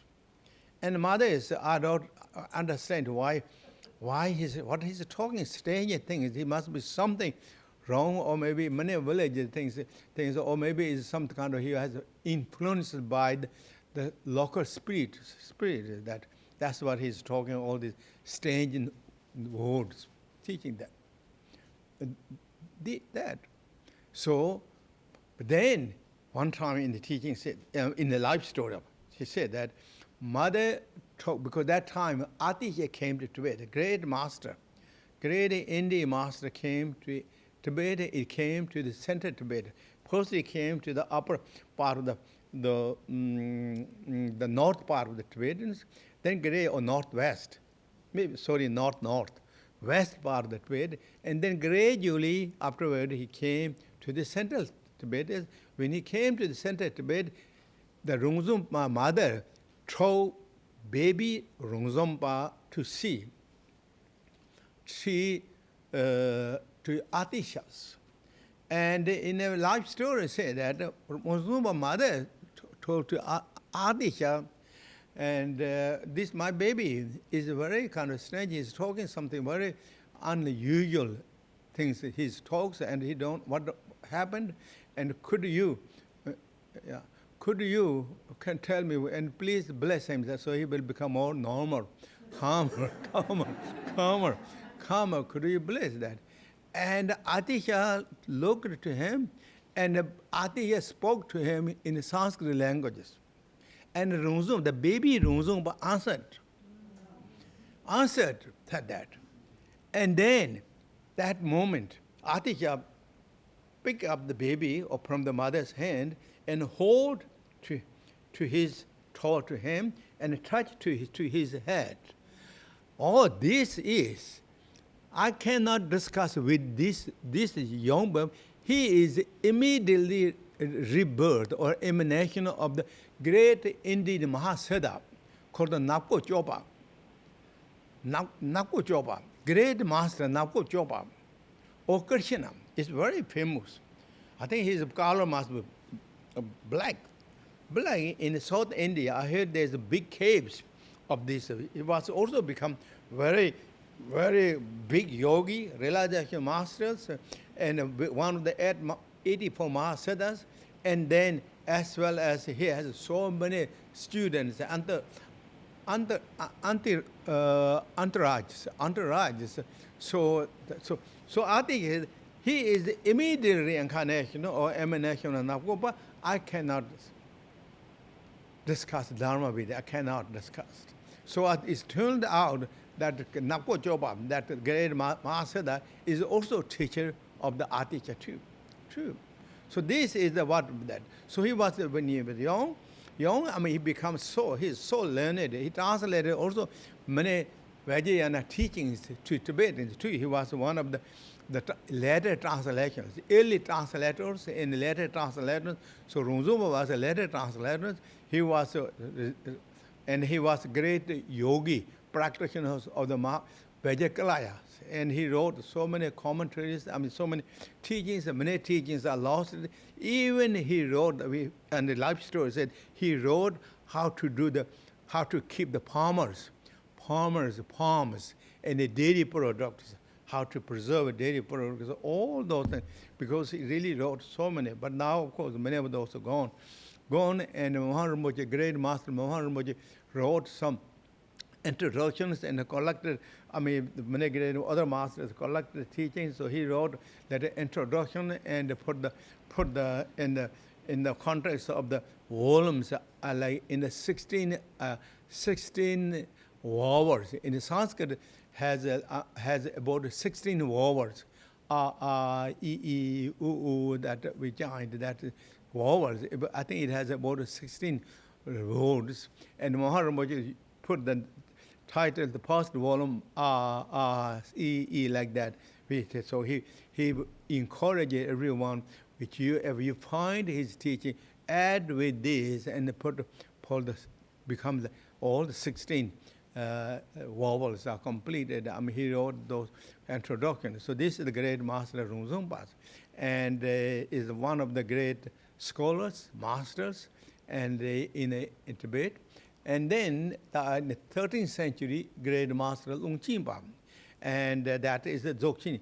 And mothers, I don't understand why what he's talking, strange things. He must be something wrong, or maybe many villages things, or maybe it's some kind of, he has influenced by the local spirit. That's what he's talking, all these strange words, teaching that. So, but then one time in the teaching, in the life story, he said that mother talked, because that time Atisha came to Tibet, a great master, great Indian master came to Tibet. It came to the center of Tibet. First it came to the upper part of the north part of the Tibetans, then or northwest, north, west part of the Tibet, and then gradually afterward he came to the central Tibet. When he came to the central Tibet, the Rungzumpa mother threw baby Rungzumpa to sea, to Atishas. And in a life story say that Rungzumpa mother told to Atisha, and this my baby is very kind of strange. He's talking something very unusual things. He talks and he don't what happened. And could you can tell me and please bless him so he will become more normal, calmer. Could you bless that? And Atisha looked to him, and Atisha spoke to him in Sanskrit languages. And the baby Rungzum answered that. And then, that moment, Atisha picked up the baby from the mother's hand and hold to him and touch to his head. Oh, this is, I cannot discuss with this young boy. He is immediately rebirth or emanation of the great Indian Mahasiddha called the Napo Chopa. Napo Chopa, great master Napo Chopa, or Krishna, is very famous. I think his color must be black. Black in South India, I heard there's big caves of this. It was also become very, very big yogi, realization masters, and one of the 84 Mahasiddhas, and then as well as he has so many students, entourages. So I think he is the immediate reincarnation or emanation of Napopa. I cannot discuss Dharma with it. I cannot discuss. So it's turned out that Napo Chopa, that great Mahasiddha, is also teacher of the Atisha too. True. So this is the what that. So he was, when he was young, I mean, he becomes he's so learned. He translated also many Vajrayana teachings to Tibetans too. He was one of the later translations, early translators and later translators. So Rungzuma was a later translator. He was, and he was great yogi, practitioners of the Vajrakalaya. And he wrote so many commentaries, so many teachings, many teachings are lost. Even he wrote, and the life story said, he wrote how to keep the palms, and the dairy products, how to preserve dairy products, all those things, because he really wrote so many. But now, of course, many of those are gone. And Mipham Rinpoche, great master Mipham Rinpoche, wrote some introductions and collected, many great other masters collected teachings. So he wrote that introduction and put in the context of the volumes, like in the 16 vowels. In the Sanskrit has about 16 vowels. That we joined that vowels. I think it has about 16 words. And Mipham Rinpoche put the title, the first volume, like that. So he encouraged everyone, if you find his teaching, add with this and become all the 16 vowels are completed. He wrote those introductions. So this is the great master Rungzongpa, and is one of the great scholars, masters, and in Tibet. And then in the 13th century, great master Lungchimpa, and that is the Dzogchen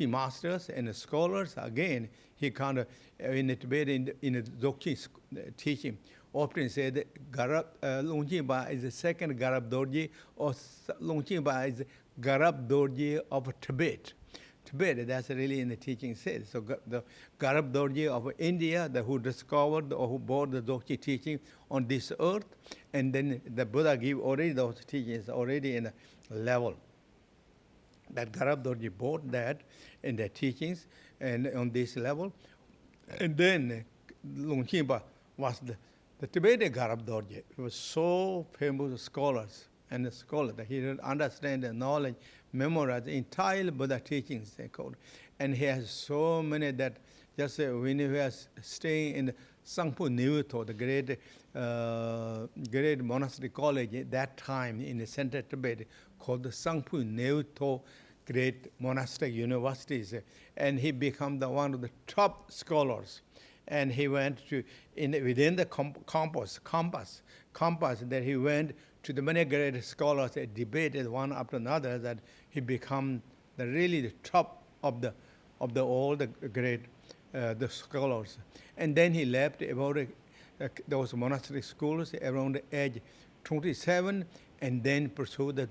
masters and the scholars. Again, he kind of in Tibet in the Dzogchen teaching often said Lungchimpa is the second Garab Dorje, or Lungchimpa is Garab Dorje of Tibet. Tibet, that's really in the teaching said. So the Garab Dorje of India, who discovered or who brought the Dzogchen teaching on this earth, and then the Buddha gave already those teachings already in a level. That Garab Dorje brought that in their teachings and on this level. And then Lungchimpa was the Tibetan Garab Dorje. He was so famous scholars and a scholar that he didn't understand the knowledge, memorize the entire Buddha teachings, they called. And he has so many that just when he was staying in Sangpo Niuto, the great monastery college at that time in the central Tibet, called the Sangpo Niuto Great Monastic Universities. And he became one of the top scholars. And he went to, within the compass, that he went to the many great scholars that debated one after another, that he became really the top of all the great the scholars. And then he left about those monastery schools around the age 27, and then pursued the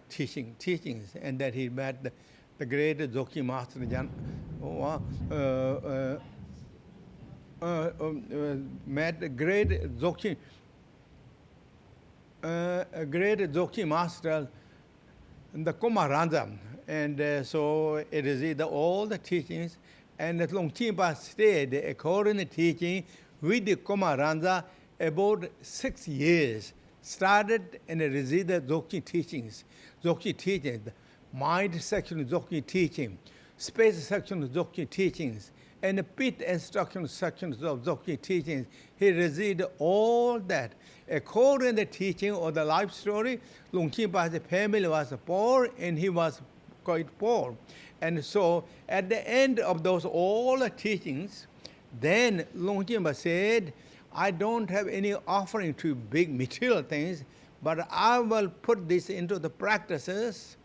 teachings, and that he met the great Dzogchen master met the great Dzogchen master, the Kumaranza, and so it is either all the teachings, and the Longchenpa stayed according to teaching with the Kumaranza about 6 years. Started and resided Dzogchen teachings, the mind section of Dzogchen teaching, space section of Dzogchen teachings, and the Pith instruction sections of Dzogchen teachings. He resided all that. According to the teaching or the life story, Lungchenpa's family was poor and he was quite poor. And so at the end of those all the teachings, then Lungchenpa said, I don't have any offering to big material things, but I will put this into the practices,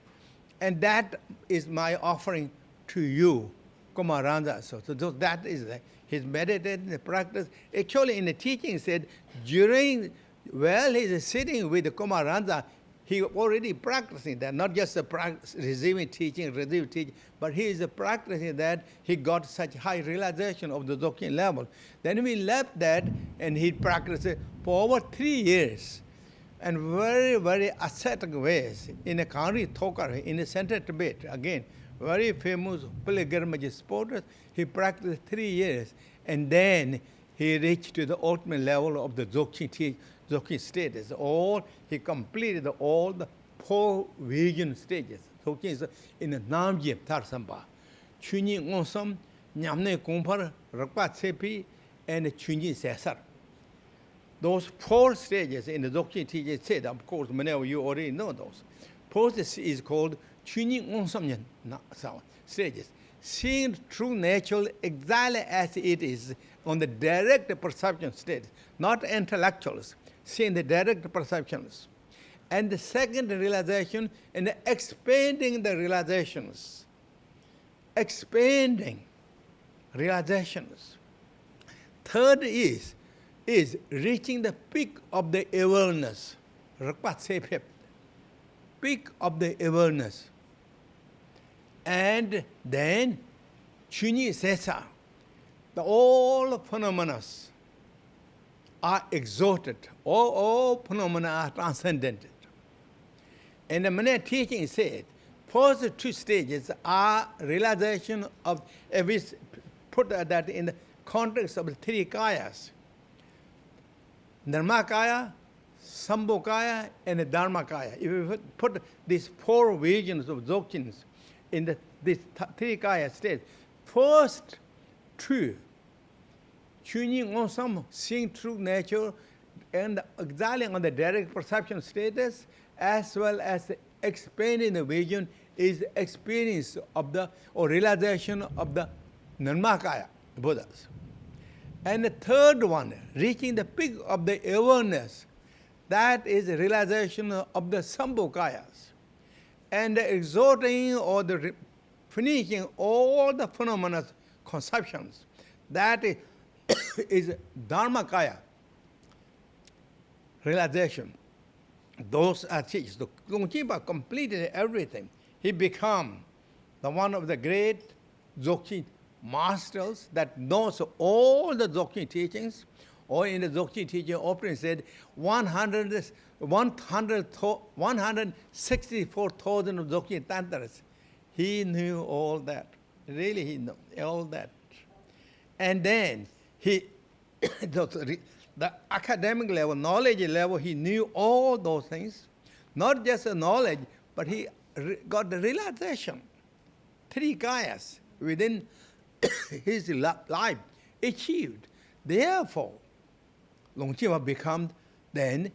and that is my offering to you, Kumaranza. So that is his meditative practice. Actually, in the teaching said, while he is sitting with the Kumaranza, he already practicing that, not just receiving teaching, but he is practicing that. He got such high realization of the Dzogchen level. Then we left that, and he practiced it for over 3 years, and very, very ascetic ways in the country Thokar, in the central Tibet. Again, very famous pilgrimage spot. He practiced 3 years, and then he reached to the ultimate level of the Dzogchen status. He completed all the 4 vision stages. Dzogchen is in the Namgyem Tarsamba, Chunyi Ngonsam, Nyamne Kumpar, Rakpa Tsepi, and Chunyi Sesar. Those 4 stages in the Dzogchen teaching said, of course, many of you already know those. First is called Chunyi Ngonsam stages. Seeing true nature exactly as it is on the direct perception state, not intellectuals, seeing the direct perceptions. And the second realization, and expanding the realizations. Expanding realizations. Third is reaching the peak of the awareness. Peak of the awareness. And then Chunyi Sesa, all phenomena are exalted, all phenomena are transcendent. And the many teachings said, first 2 stages are realization of, if we put that in the context of the 3 kayas, Nirmakaya, Sambhokaya, and the Dharmakaya. If we put these 4 visions of Dzogchens in these 3 kaya states, first 2, Chunyi Ngonsam, seeing true nature and exactly on the direct perception status, as well as expanding the vision, is experience of the, or realization of the Nirmakaya Buddhas. And the third one, reaching the peak of the awareness, that is the realization of the Sambhokayas. And the exhorting or the finishing all the phenomena conceptions, that is Dharmakaya realization. Those are teachers. So Longchenpa completed everything. He became the one of the great Dzogchen masters that knows all the Dzogchen teachings. Or in the Dzogchen teaching, opening said 164,000 of Dzogchen Tantras. He knew all that. Really, he knew all that. And then he, the academic level, knowledge level, he knew all those things. Not just the knowledge, but he got the realization. 3 kayas within his life achieved. Therefore, Longchenpa became then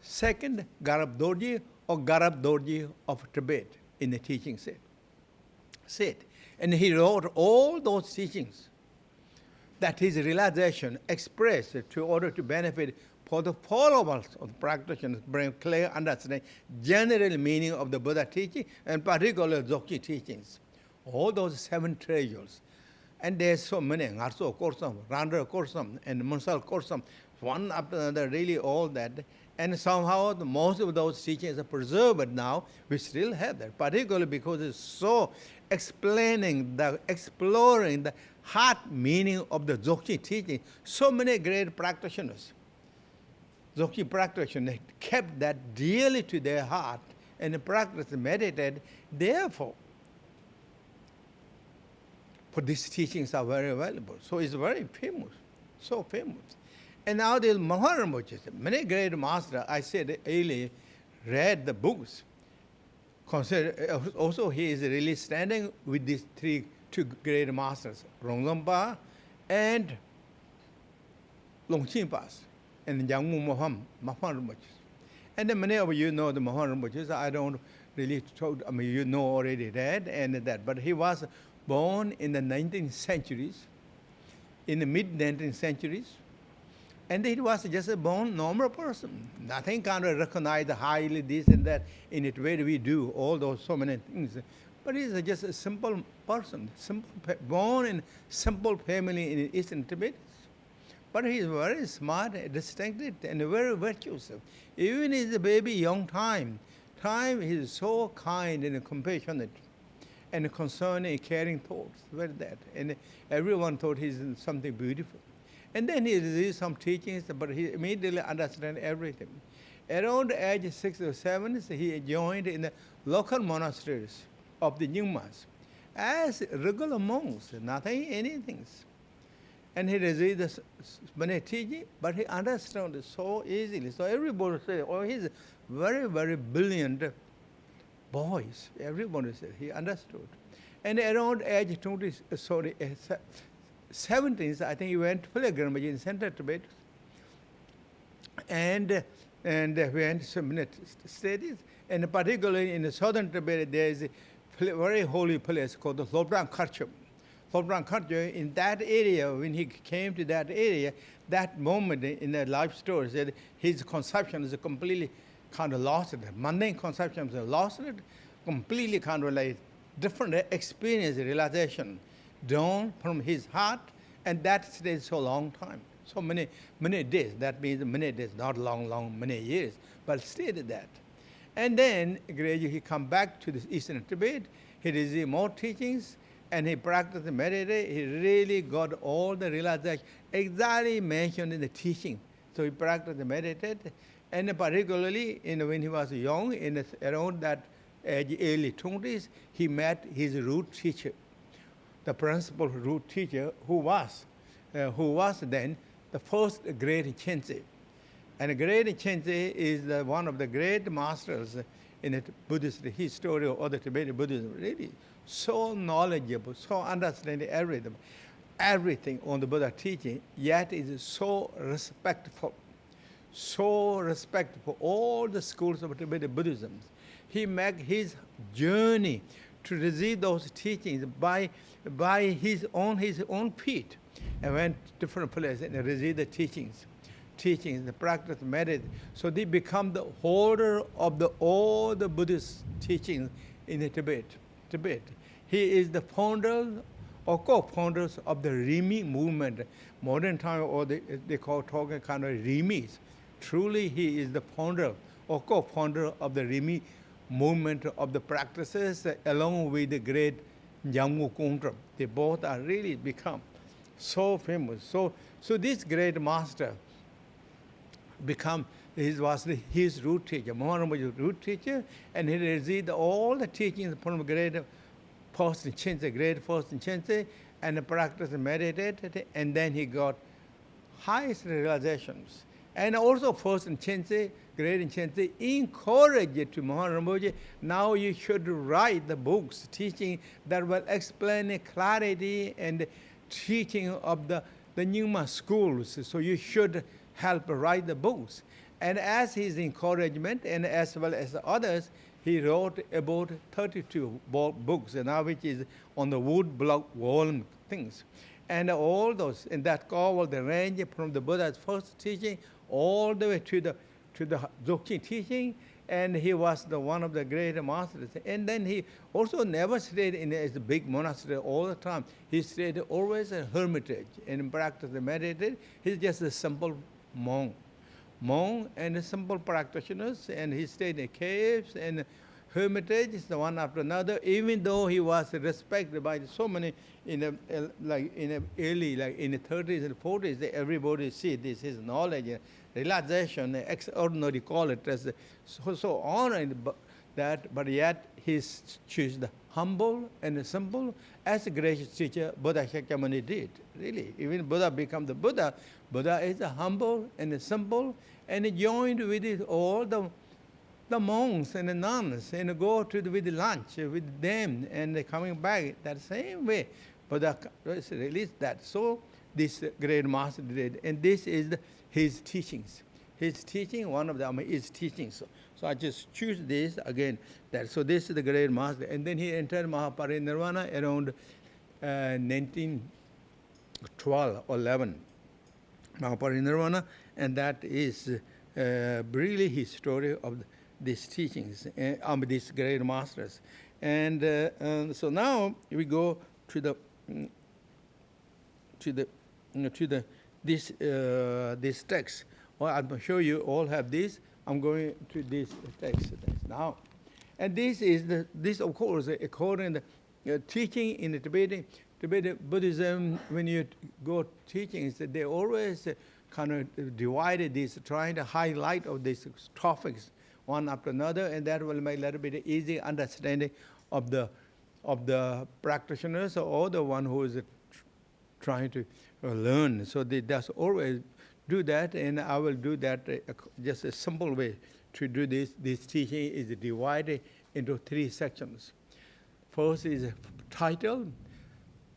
second Garab Dorji or Garab Dorji of Tibet in the teaching set. And he wrote all those teachings that his realization expressed to order to benefit for the followers of the practitioners, bring clear understanding, general meaning of the Buddha teaching, and particularly Dzogchen teachings. All those 7 treasures. And there's so many, Ngarso Korsam, Randra Korsam, and Munsal Korsam, one after another, really all that. And somehow most of those teachings are preserved now. We still have that, particularly because it's so exploring the heart meaning of the Dzogchen teaching. So many great practitioners, Dzogchen practitioners, kept that dearly to their heart and practiced, meditated. Therefore, for these teachings are very valuable. So it's very famous, so famous. And now there's Mipham Rinpoche, many great masters, I said earlier, read the books. Consider, also he is really standing with these 2 great masters, Rongampa and Longchenpa, and Jamgon Mipham Rinpoche. And then many of you know the Mipham Rinpoche. I don't really talk, you know already that and that, but he was born in the 19th centuries, in the mid-19th centuries, and he was just a born normal person. Nothing kind of recognized highly this and that in it way we do, all those so many things. But he's just a simple person, born in simple family in Eastern Tibet. But he's very smart, distinctive, and very virtuous. Even as a baby, young time he's so kind and compassionate, and concerning, caring thoughts, very that. And everyone thought he's something beautiful. And then he received some teachings, but he immediately understood everything. Around the age 6 or 7, he joined in the local monasteries of the Nyingmas as regular monks, nothing, anything. And he received many teachings, but he understood it so easily. So everybody said, oh, he's very, very brilliant boys. Everybody said he understood. And around age 17, I think he went to pilgrimage in Central Tibet, and went some studies, and particularly in the southern Tibet, there is a very holy place called the Lobran Kharchum. Lobran Kharchum, in that area, when he came to that area, that moment in the life story, said his conception is completely kind of lost it. Mundane conceptions are lost it, completely kind of like different experience, realization, dawn from his heart, and that stays so long time. So many days, that means many days, not long, many years, but stayed that. And then gradually he come back to the Eastern Tibet, he received more teachings, and he practiced and meditated. He really got all the realization exactly mentioned in the teaching. So he practiced and meditated, and particularly when he was young, around that age, early 20s, he met his root teacher, the principal root teacher, who was then the first great Khyentse. And great Khyentse is one of the great masters in the Buddhist history or other Tibetan Buddhism, really so knowledgeable, so understanding everything on the Buddha teaching, yet is so respectful, so respect for all the schools of Tibetan Buddhism. He made his journey to receive those teachings by his own feet, and went to different places and received the teachings, the practice, merit. So they become the holder of all the Buddhist teachings in Tibet. He is the founder or co-founders of the Rimi movement. Modern time, or they call talking kind of Rimis. Truly, he is the founder or co-founder of the Rimi movement of the practices, along with the great Jamgon Kongtrul. They both are really become so famous. So this great master was his root teacher, Maharaj's root teacher, and he received all the teachings from great first Khyentse, and practiced and meditated, and then he got highest realizations. And also first Khyentse, great Khyentse, encouraged to Maharaj, now you should write the books, teaching that will explain the clarity and teaching of the Nyingma schools. So you should help write the books. And as his encouragement, and as well as others, he wrote about 32 books, now which is on the wood block wall things. And all those, and that cover the range from the Buddha's first teaching all the way to the Dzogchen teaching, and he was one of the great masters. And then he also never stayed in a big monastery all the time. He stayed always a hermitage and practiced and meditated. He's just a simple monk and simple practitioners, and he stayed in caves and hermitages, the one after another, even though he was respected by so many in the early 30s and 40s, everybody see this, his knowledge, realization, extraordinary, call it as so honored that, but yet he chose the humble and the simple, as a gracious teacher Buddha Shakyamuni did. Really, even Buddha became the Buddha. Buddha is a humble and a simple, and he joined with it all the monks and the nuns, and go with the lunch with them, and coming back that same way. Buddha released that. So this great master did, and this is his teachings. His teaching, one of them is teachings. So I just choose this again. So this is the great master, and then he entered Mahaparinirvana around 1912 or 11. Mahaparinirvana, and that is really his story of these teachings of these great masters. And so now we go to this text. Well, I'm show you all have this. I'm going to this text now, and this is this of course according to the teaching in the Tibetan Buddhism. When you go teachings, they always kind of divided this, trying to highlight of these topics one after another, and that will make a little bit easy understanding of the practitioners or the one who is trying to learn. So they just always do that, and I will do that just a simple way to do this. This teaching is divided into 3 sections. First is a title,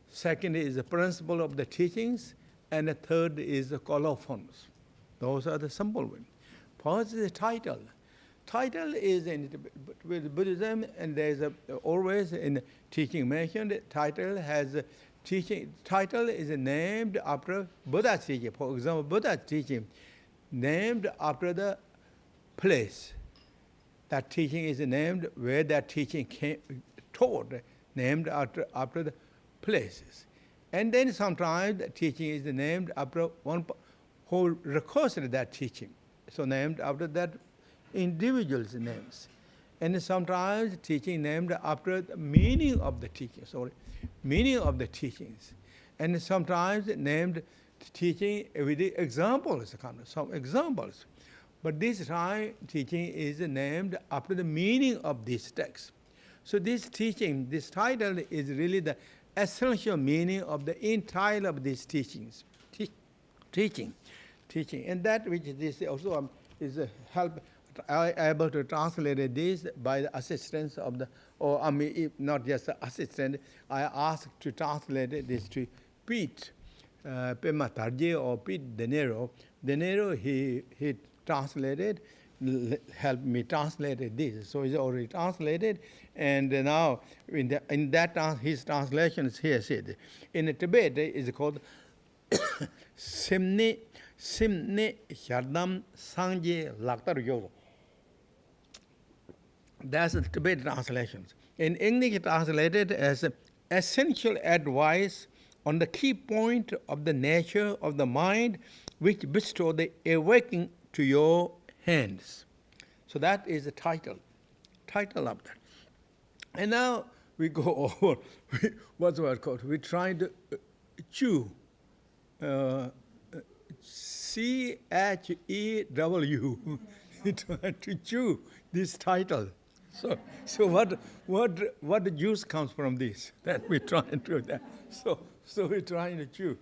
second is the principle of the teachings, and the third is the colophons. Those are the simple ones. First is the title. Title is in with Buddhism, and there is always in teaching mentioned. Title has a teaching. Title is named after Buddha's teaching. For example, Buddha's teaching named after the place. That teaching is named where that teaching came taught, named after the places. And then sometimes the teaching is named after one who requested that teaching. So named after that individual's names. And sometimes teaching named after the meaning of the teaching, meaning of the teachings. And sometimes named teaching with the examples, some examples. But this time teaching is named after the meaning of this text. So this teaching, this title is really the essential meaning of the entire of these teachings. Teaching. And that which this also is help able to translate this by the assistance of the, or I mean, not just the assistant, I asked to translate this to Pith, Pema Ling or Pith De Niro. De Niro, he translated, help me translate this. So it's already translated, and now in that his translations here said, in Tibet it's called Simni Shardam Sangye Laktar Yoga. That's the Tibetan translations. In English, translated as essential advice on the key point of the nature of the mind which bestow the awakening to your hands. So that is the title of that. And now we go over, what's the word called? We try to chew, C-H-E-W. We try to chew this title. So what the juice comes from this? That we try to do that. So we're trying to chew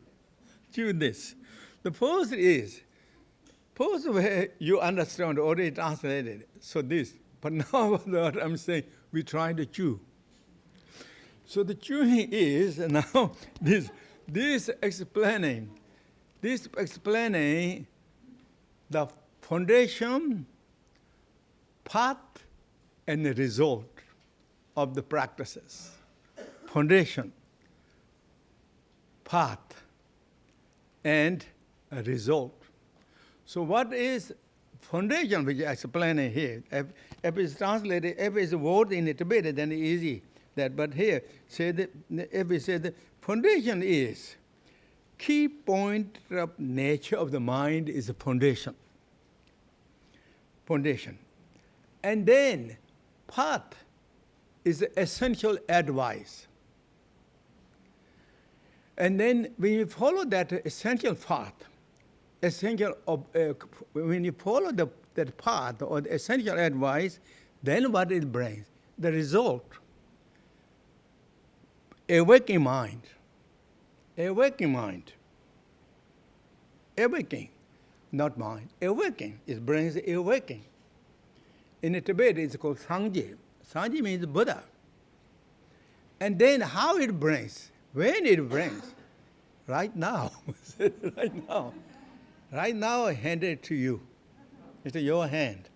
this. The first way you understand already translated. So this, but now what I'm saying, we try to chew. So the chewing is now this explaining the foundation, path, and the result of the practices. Foundation, path, and a result. So what is foundation, which I explain here? If it's translated, if it's a word in Tibetan, then it's easy. But here, if we say the foundation is, key point of nature of the mind is a foundation. Foundation. And then path is essential advice. And then when you follow that essential path, when you follow that path or the essential advice, then what it brings? The result. Awakening mind. Awakening mind. Awakening, not mind. Awakening. It brings awakening. In Tibet, it's called Sangye. Sangye means Buddha. And then how it brings? When it brings? Right now. Right now. Right now, I hand it to you. It's in your hand.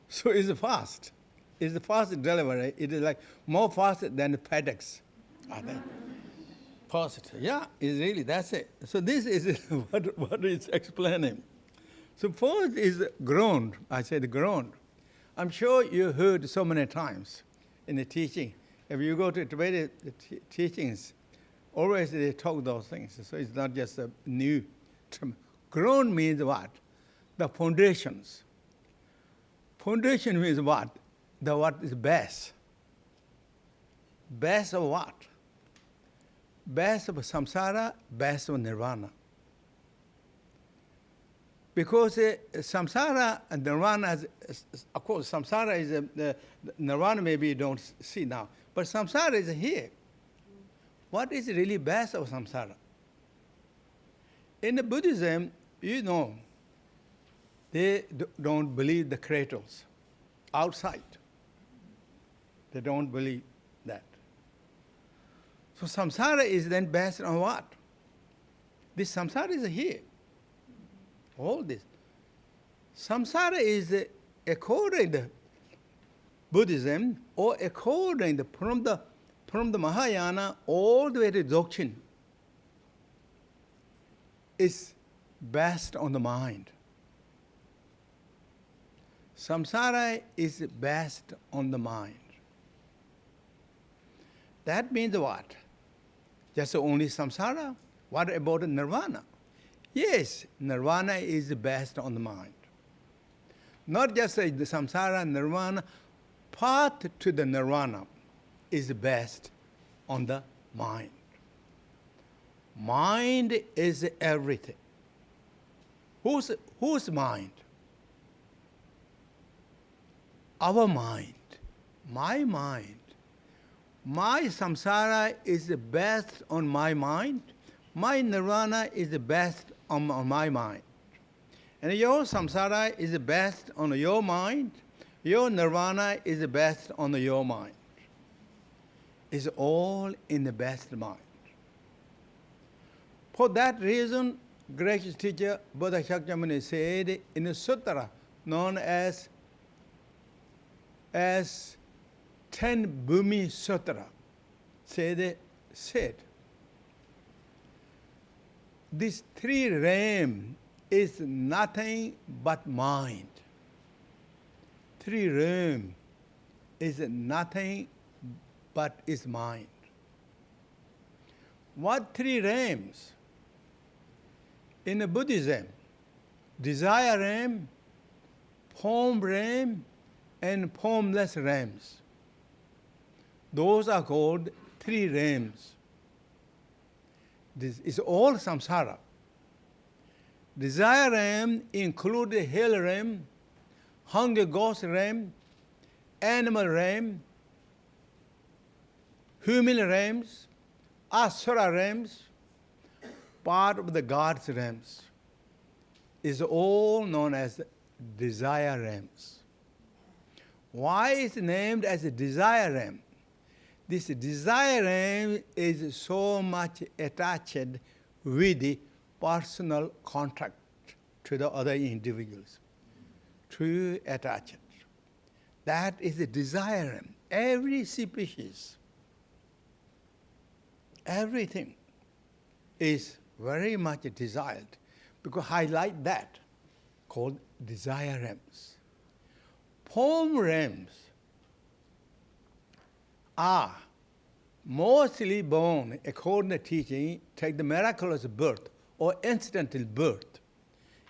So it's fast. It's a fast delivery. It is like more fast than FedEx. Fast. Yeah, it's really, that's it. So this is what it's explaining. So first is ground. I said ground. I'm sure you heard so many times in the teaching. If you go to Tibetan teachings, always they talk those things. So it's not just a new term. Ground means what? The foundations. Foundation means what? The what is base. Base of what? Base of samsara, base of nirvana. Because samsara and nirvana, of course, samsara is nirvana. Maybe you don't see now, but samsara is here. What is really base of samsara? In the Buddhism, you know, they don't believe the creators outside. They don't believe that. So samsara is then based on what? This samsara is here. All this. Samsara is according to Buddhism or according to from the Mahayana all the way to Dzogchen is based on the mind. Samsara is based on the mind. That means what? Just only samsara? What about nirvana? Yes, nirvana is based on the mind. Not just the samsara, nirvana, path to the nirvana is based on the mind. Mind is everything. Whose mind? Our mind. My mind. My samsara is based on my mind. My nirvana is based on my mind. And your samsara is based on your mind. Your nirvana is based on your mind. It's all in the best mind. For that reason, gracious teacher Buddha Shakyamuni said in a sutra known as 10 Bhumi Sutra, said, this 3 realm is nothing but mind. 3 realm is nothing but is mind. What 3 realms? In Buddhism, desire realm, form realm, and formless realms. Those are called 3 realms. This is all samsara. Desire realm includes hell realm, hunger ghost realm, animal realm, human realms, asura realms, part of the God's realms. Is all known as desire realms. Why is it named as a desire realm? This desire realm is so much attached with the personal contract to the other individuals. True attachment. That is the desire realm. Every species, everything is very much desired, because highlight that, called desire realms. Form realms are mostly born, according to teaching, take the miraculous birth or incidental birth.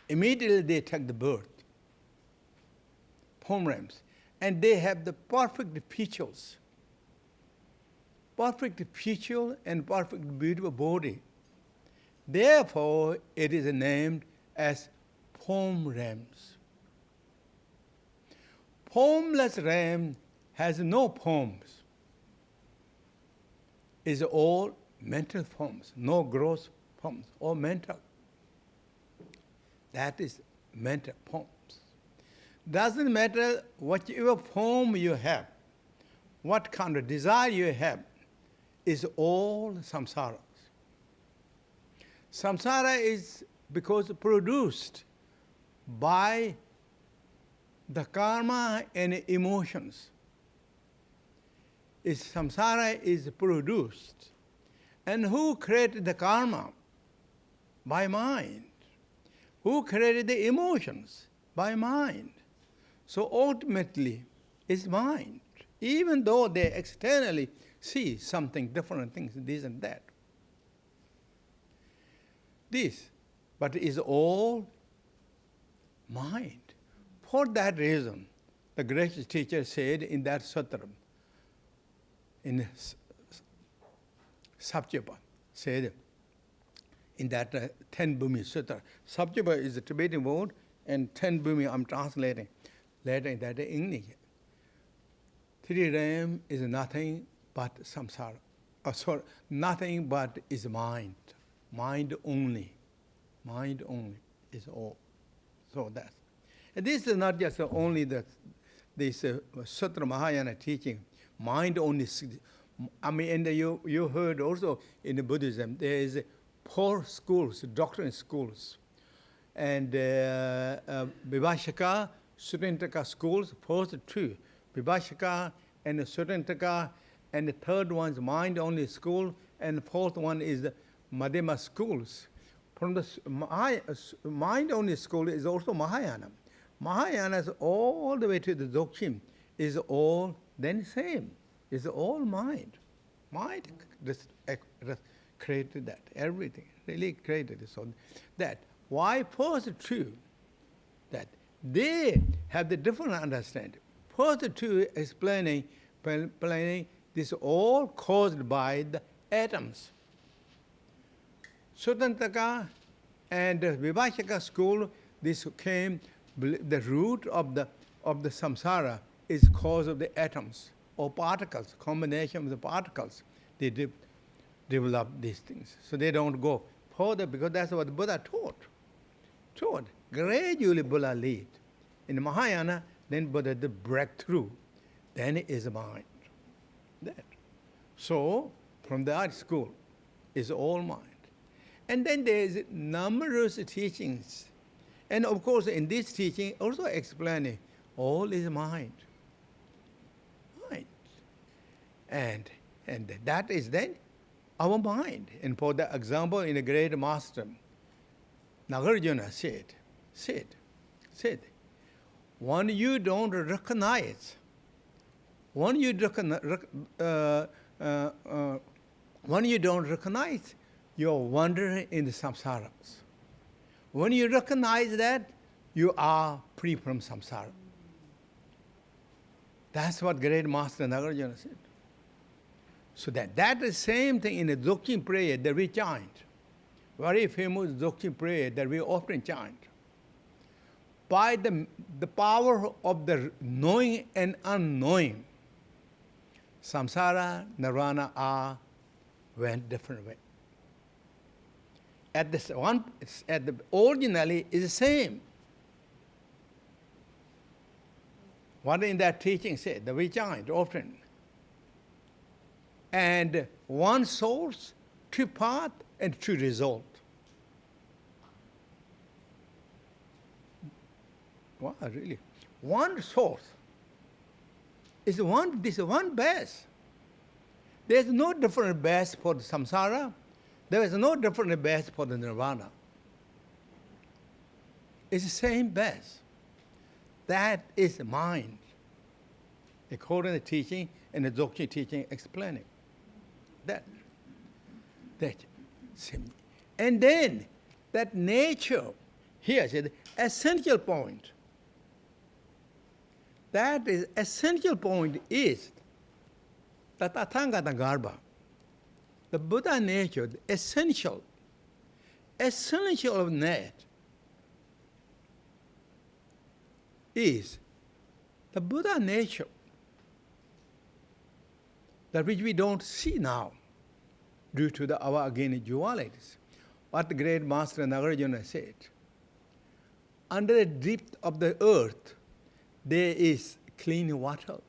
Immediately they take the birth. Form realms. And they have the perfect features. Perfect feature and perfect beautiful body. Therefore, it is named as form realms. Formless realm has no forms. Is all mental forms, no gross forms, all mental. That is mental forms. Doesn't matter whatever form you have, what kind of desire you have, is all samsara. Samsara is because produced by the karma and emotions. Samsara is produced. And who created the karma? By mind. Who created the emotions? By mind. So ultimately, it's mind. Even though they externally see something, different things, this and that. This, but is all mind. For that reason, the gracious teacher said in that sutra, in Sabjapa, said in that 10 Bhumi Sutra. Sabjapa is a Tibetan word, and 10 Bhumi I'm translating later in that English. 3 realm is nothing but samsara. Nothing but is mind. Mind only. Mind only is all. So that's. And this is not just only this Sutra Mahayana teaching. Mind only. I mean, and you heard also in the Buddhism, there is 4 schools, doctrine schools. And Vivashaka, Sutantaka schools, first 2. Vivashaka and Sutantaka, and the third one is mind only school, and the fourth one is the Madhyama schools. From the mind only school is also Mahayana. Mahayana is all the way to the Dzogchen, is all then same. Is all mind. Mind just created that. Everything really created it. So that why first 2? That they have the different understanding. First 2 explaining this all caused by the atoms. Sutantaka and the Vivashaka school, this came, the root of the samsara is cause of the atoms or particles, combination of the particles. They develop these things. So they don't go further, because that's what the Buddha taught. Gradually Buddha lead. In Mahayana, then Buddha the breakthrough. Then it is mind. That. So, from that school is all mind. And then there is numerous teachings. And of course, in this teaching, also explaining all is mind. Mind. And that is then our mind. And for the example, in the great master, Nagarjuna said, when you don't recognize, when you don't recognize, you're wandering in the samsaras. When you recognize that, you are free from samsara. That's what great master Nagarjuna said. So that is the same thing in the Dzogchen prayer that we chant. Very famous Dzogchen prayer that we often chant. By the power of the knowing and unknowing, samsara, nirvana are went different way. Originally is the same. What in that teaching said, that we chant often. And one source, true path, and true result. Wow, really? One source is one base. There's no different base for the samsara. There is no different base for the nirvana. It's the same base. That is mind. According to the teaching and the Dzogchen teaching explaining that. And then that nature, here said, essential point. That is essential point is the Tathagata Garbha. The Buddha nature, the essential of that is the Buddha nature, that which we don't see now due to our again dualities. What the great master Nagarjuna said, under the depth of the earth, there is clean water,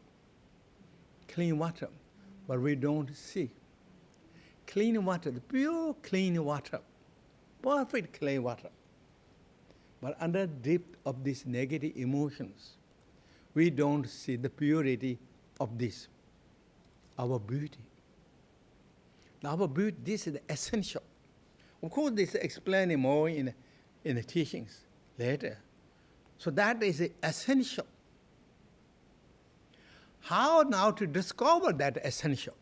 but we don't see. Clean water, pure clean water, perfect clean water. But under the depth of these negative emotions, we don't see the purity of this, our beauty. Now, our beauty, this is the essential. Of course, this is explaining more in the teachings later. So that is the essential. How now to discover that essential?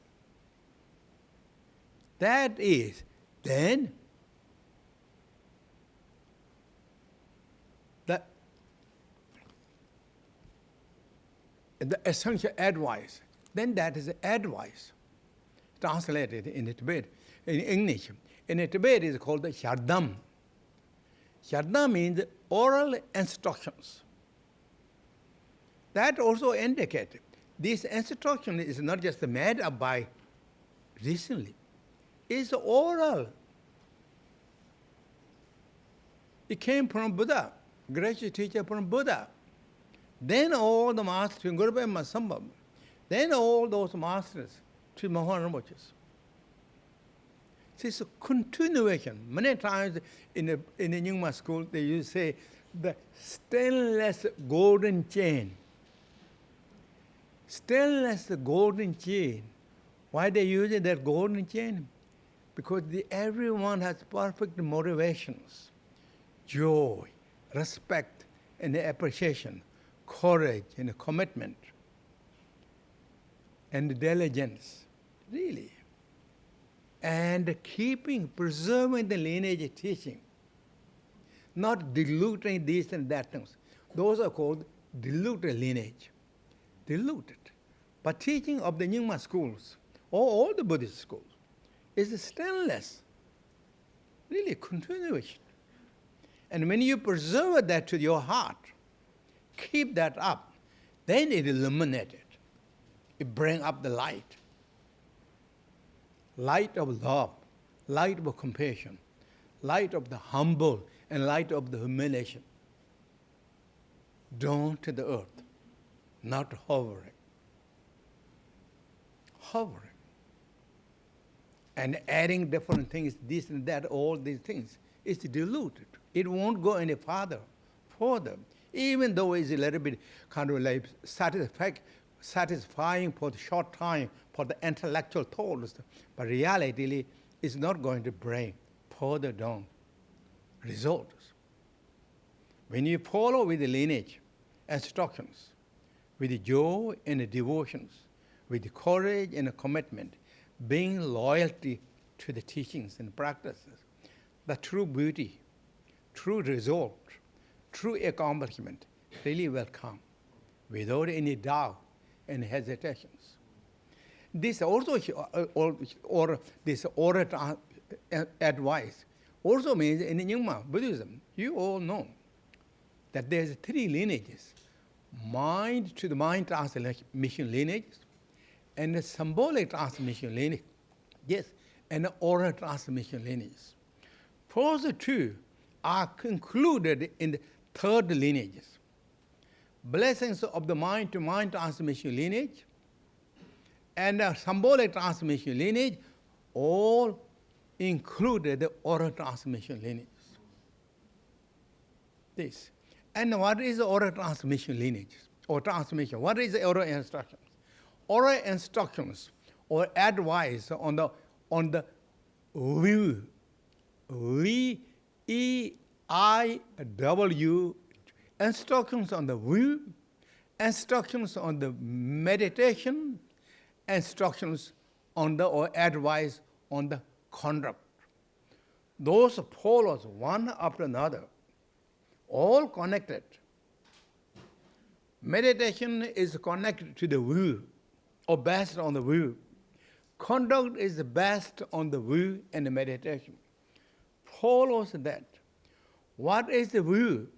That is then the essential advice. Then that is advice, translated in Tibet, in English. In Tibet, it is called the Shardam. Shardam means oral instructions. That also indicates this instruction is not just made up by recently. It's oral. It came from Buddha, great teacher from Buddha. Then all the masters, Guru Padmasambhava, then all those masters, Sri Mipham Rinpoche. It's a continuation. Many times in the Nyingma school, they used to say the stainless golden chain. Stainless golden chain. Why they use that golden chain? Because everyone has perfect motivations, joy, respect, and appreciation, courage, and commitment, and diligence, really. And preserving the lineage teaching, not diluting these and that things. Those are called diluted lineage, diluted. But teaching of the Nyingma schools, or all the Buddhist schools, is stainless, really continuation. And when you preserve that to your heart, keep that up, then it illuminates it. It brings up the light. Light of love, light of compassion, light of the humble, and light of the humiliation. Down to the earth, not hovering. Hovering. and adding different things, this and that, all these things, it's diluted. It won't go any further. Even though it's a little bit kind of like satisfying for the short time, for the intellectual thoughts, but reality is not going to bring further down results. When you follow with the lineage instructions, with the joy and the devotions, with the courage and the commitment, being loyalty to the teachings and practices, the true beauty, true result, true accomplishment really will come without any doubt and hesitations. This also, or this oral advice, also means in Nyingma Buddhism, you all know that there's 3 lineages: mind to the mind transmission lineage, and the symbolic transmission lineage, yes, and the oral transmission lineage. First 2 are concluded in the 3rd lineages. Blessings of the mind to mind transmission lineage and the symbolic transmission lineage all included the oral transmission lineage. This. And what is the oral transmission lineage or transmission? What is the oral instructions? Oral instructions or advice on the view, V-E-I-W, instructions on the view, instructions on the meditation, instructions on the, or advice on the conduct. Those follows one after another, all connected. Meditation is connected to the view, or based on the view. Conduct is based on the view and the meditation. Follows that. What is the view?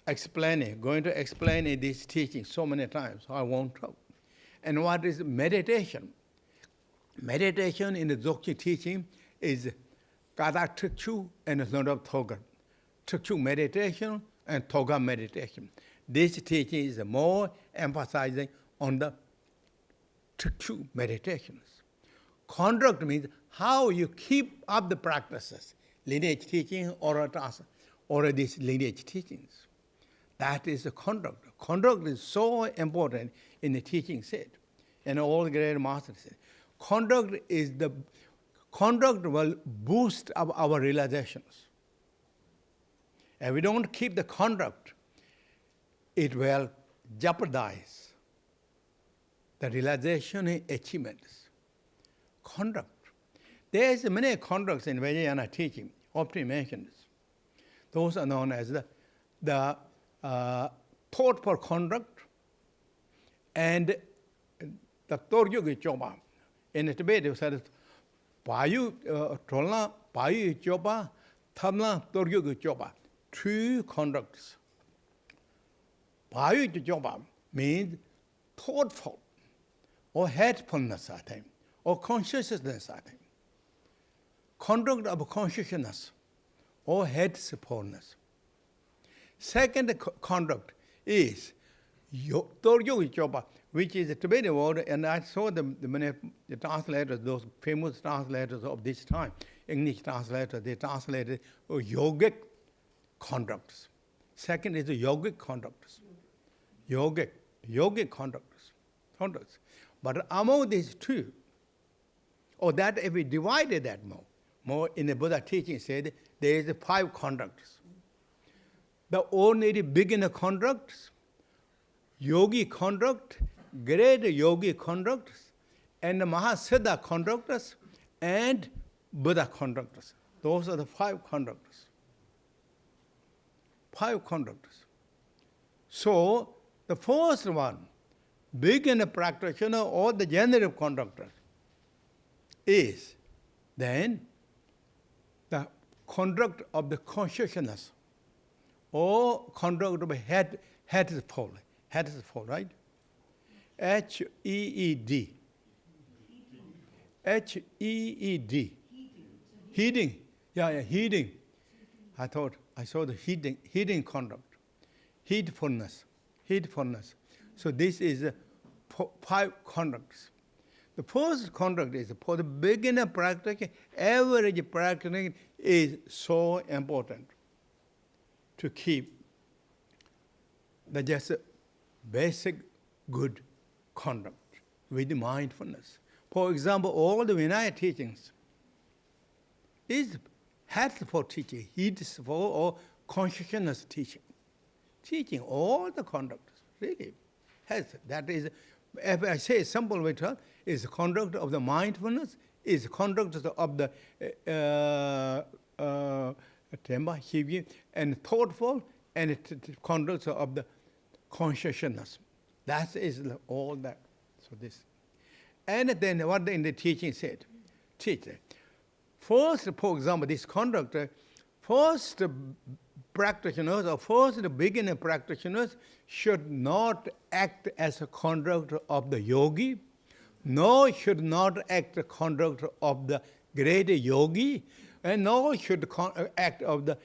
Explaining, going to explain in this teaching so many times, so I won't talk. And what is meditation? Meditation in the Dzogchen teaching is Kada Tukchu and London Thoga. Tukchu meditation and Thoga meditation. This teaching is more emphasizing on the Tukchu meditations. Conduct means how you keep up the practices, lineage teaching or these lineage teachings. That is the conduct. Conduct is so important in the teaching set, and all the great masters said. Conduct will boost our realizations. If we don't keep the conduct, it will jeopardize the realization and achievements. Conduct. There is many conducts in Vajrayana teaching, often mentioned. Those are known as the thoughtful conduct and the Torgyugi Choba. In the Tibet, it says, Payu Tolna, Payu Choba, Tamla Torgyugi Choba. 2 conducts. Payu Choba means thoughtful, or headfulness, I think, or consciousness, I think. Conduct of consciousness, or headfulness. Second conduct is Torgyugi Choba, which is a Tibetan word, and I saw the translators, those famous translators of this time, English translators, they translated yogic conducts. Second is the yogic conducts. Yogic conducts. But among these 2, or that if we divided that more in the Buddha teaching said, there is 5 conducts. The ordinary beginner conducts, yogi conduct, great yogi conducts, and the Mahasiddha conductors, and Buddha conductors. Those are the 5 conductors. 5 conductors. So, the first one, beginner practitioner or the general conductor, is then the conduct of the consciousness, or conduct of headful, right? H-E-E-D. H-E-E-D. Heeding. Yeah, heeding. I saw the heeding conduct. Heedfulness. So this is 5 conducts. The first conduct is for the beginner practice, average practice is so important to keep the just basic good conduct with mindfulness. For example, all the Vinaya teachings is helpful teaching, heeds for or consciousness teaching. Teaching all the conduct really has. That is, if I say simple way, is conduct of the mindfulness, is conduct of the Temba, and thoughtful, and conduct of the consciousness. That is all that. So this. And then what in the teaching said? First, for example, this conduct, first practitioners or first beginner practitioners should not act as a conduct of the yogi, nor should not act the conduct of the great yogi, and nor should act of the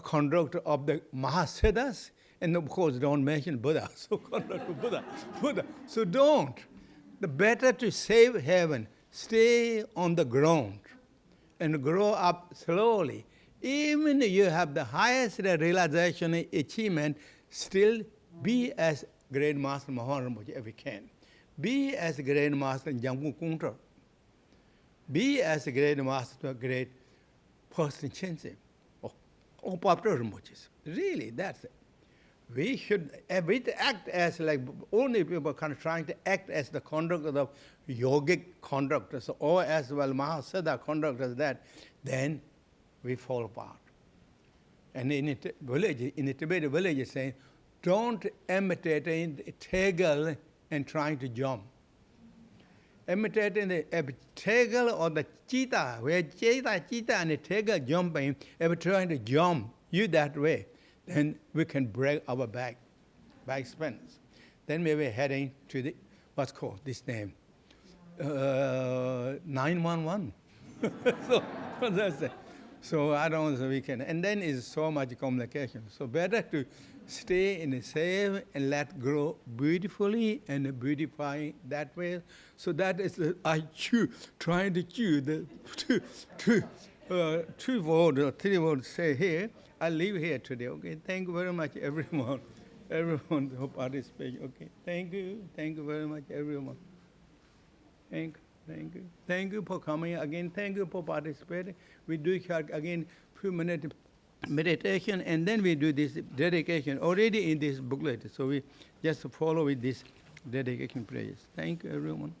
conduct of the Mahasiddhas, and of course don't mention Buddha. So conduct of Buddha. So don't. The better to save heaven, stay on the ground and grow up slowly. Even if you have the highest realization achievement, still be as Great Master Mipham Rinpoche if you can. Be as Great Master Jamgon Kongtrul. Be as Great Master, great person Khyentse or Patrul Rinpoche. Really, that's it. We should act as like only people kind of trying to act as the conduct of the yogic conductors or as well Mahasiddha conductors that, then we fall apart. And in the Tibetan village is saying, don't imitate in Tsogyal and trying to jump. Imitate in the Tsogyal or the cheetah, where cheetah and the Tsogyal jumping, if we're trying to jump you that way, then we can break our back spines. Then we were heading to the, what's called this name? 911. So that's it. So I don't know, we can, and then is so much communication. So better to stay in the safe and let grow beautifully and beautifying that way. So that is I trying to choose the two words or three words say here. I leave here today, okay? Thank you very much, everyone who participated, okay? Thank you very much, everyone. Thank you for coming again. Thank you for participating. We do again few minutes meditation, and then we do this dedication already in this booklet. So we just follow with this dedication prayers. Thank you, everyone.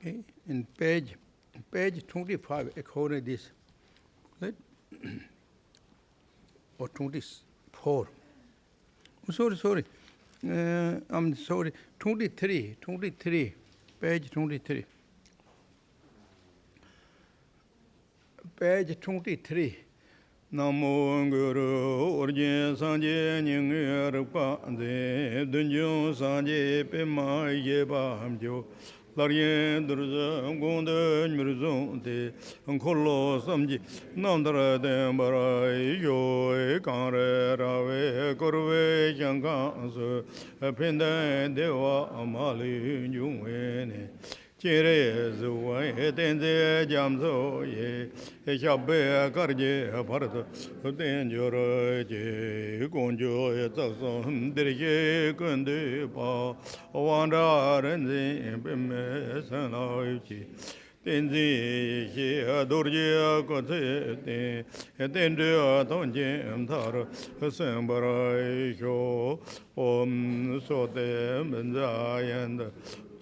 Okay, in page 25, according to this, right? Or 24. Oh, sorry. I'm sorry. 23, page 23. Page 23. Namo Guru Orjin Sanje Nyingma Rukpa Ande Dunjun Sanje Pema Yebamjo Larien Durza Gonda Mirzon De Unkolo Samji Nandra Dembara Yo Kanre Rave Korve Jangansu Penda Dewa Amali Jungwene Chire Zuwa Tenze Jamzo Ye Shabe Karje Parata Tenjora Je Gonjo Tason Dirje Kundi Pa Wanda Renzi Pime Sanaichi Tenzi Shi Adurje Kote Tende Tonje Tar Sembara Sho Om Sote Benzayanda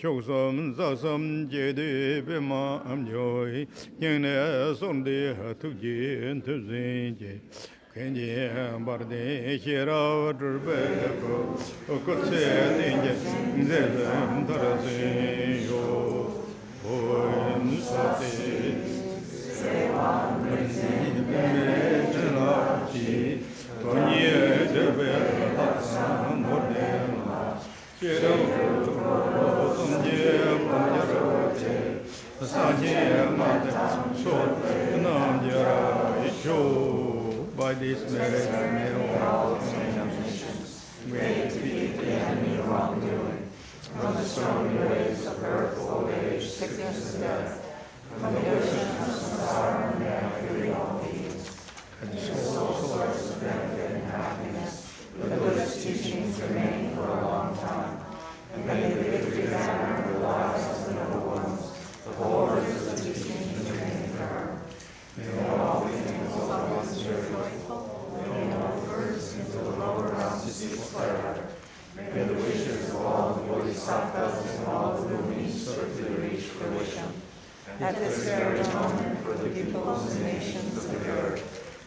Chosam Zasam Jedi Pema Amjoy Yene Sonde Tuji Tuzinje Kenji Barde Shira Turbeko Kotse Tinje Zem Tarase Yo Om Sate Sevan Peme Tenarchi Tonye Debe Laksan Modema Shira by this merit, may all nations may defeat the enemy of wrongdoing, from the stormy waves of earth, old age, sickness, and death, from the ocean of samsara, may I free all beings, and the sole source of benefit and happiness. The Buddha's teachings remain for a long time, and may the victory banner of the wise and noble ones, the horrors of the teachings remain firm. May all beings always be joyful, may all birds into the lower realms cease forever. May the wishes of all the bodhisattvas and all the lumis swiftly reach fruition. At this very moment, for the peoples and nations of the earth,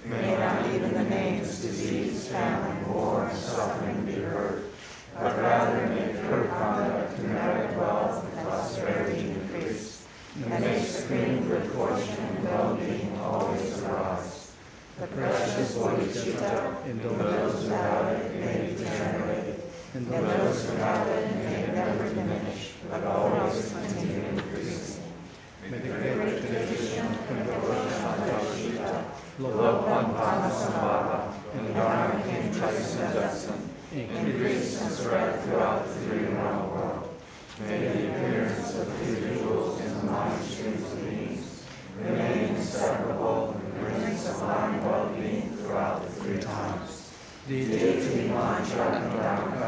may not even the names disease, famine, war, and suffering be heard, but rather may pure conduct, merit, wealth, and prosperity increase, and may supreme good fortune and well-being always arise. The precious bodhicitta in those who have it may be generated, and those who have it may never diminish, but always continue increasing. May the great tradition of Khenpo Bodhicitta, Lopam Padmasambhava, and Nyingma and Dzogchen increase and spread throughout the three-realm world. May the appearance of the individuals in the mind streams of beings remain inseparable and bring sublime well-being throughout the three times. Deity, mind, Jamyang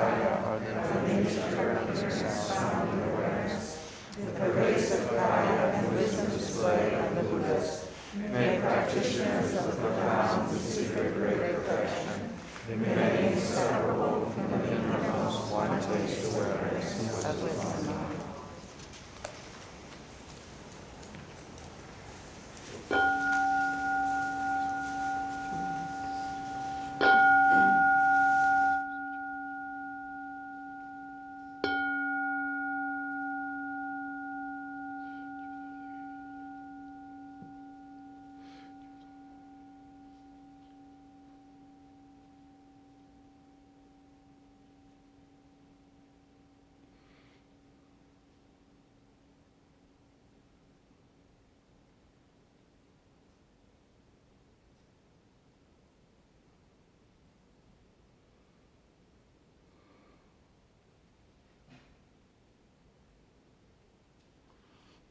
are the nature of success found in awareness. The pervasive Kaya and wisdom displayed by the Buddhas make practitioners of the profound and secret great perfection. They may be inseparable from the innermost one-taste awareness of wisdom.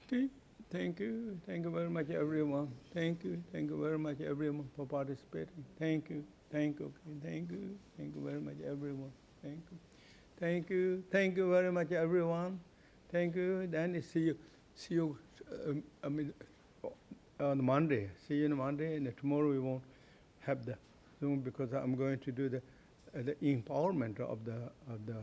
Okay, thank you very much, everyone. Thank you very much, everyone, for participating. Thank you, thank you very much, everyone. Thank you very much, everyone. Thank you. Then see you. On Monday. See you on Monday, and tomorrow we won't have the Zoom because I'm going to do the empowerment of the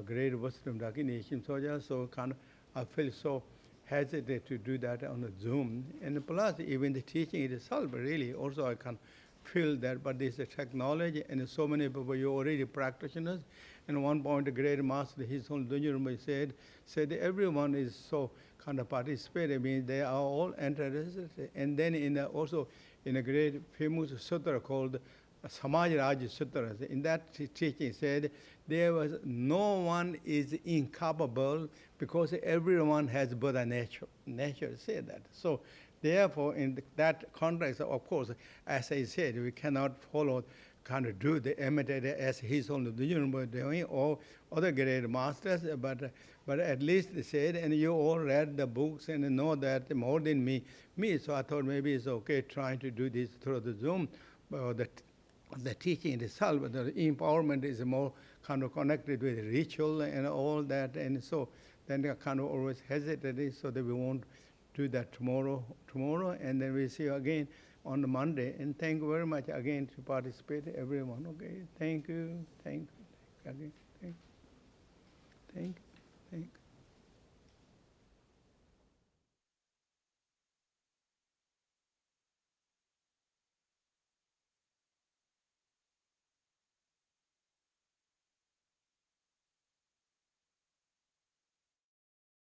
great wisdom recognition. So kind of. I feel so hesitant to do that on the Zoom. And plus, even the teaching itself, really, also I can feel that, but there's a technology, and so many people, you're already practitioners. And one point, the great master, his own Dongyal said that everyone is so kind of participating. I mean, they are all interested. And then also in a great famous sutra called Samaj Raj Sutra. In that teaching said, there was no one is incapable because everyone has Buddha nature. Nature said that. So therefore, in that context, of course, as I said, we cannot follow, kind of do the imitate as he's only doing, or other great masters, but at least they said, and you all read the books and know that more than me. So I thought maybe it's okay trying to do this through the Zoom. The teaching itself, the empowerment is more kind of connected with ritual and all that, and so then I kind of always hesitated, so that we won't do that tomorrow, and then we'll see you again on the Monday. And thank you very much again to participate, everyone. Okay, thank you again, thank you.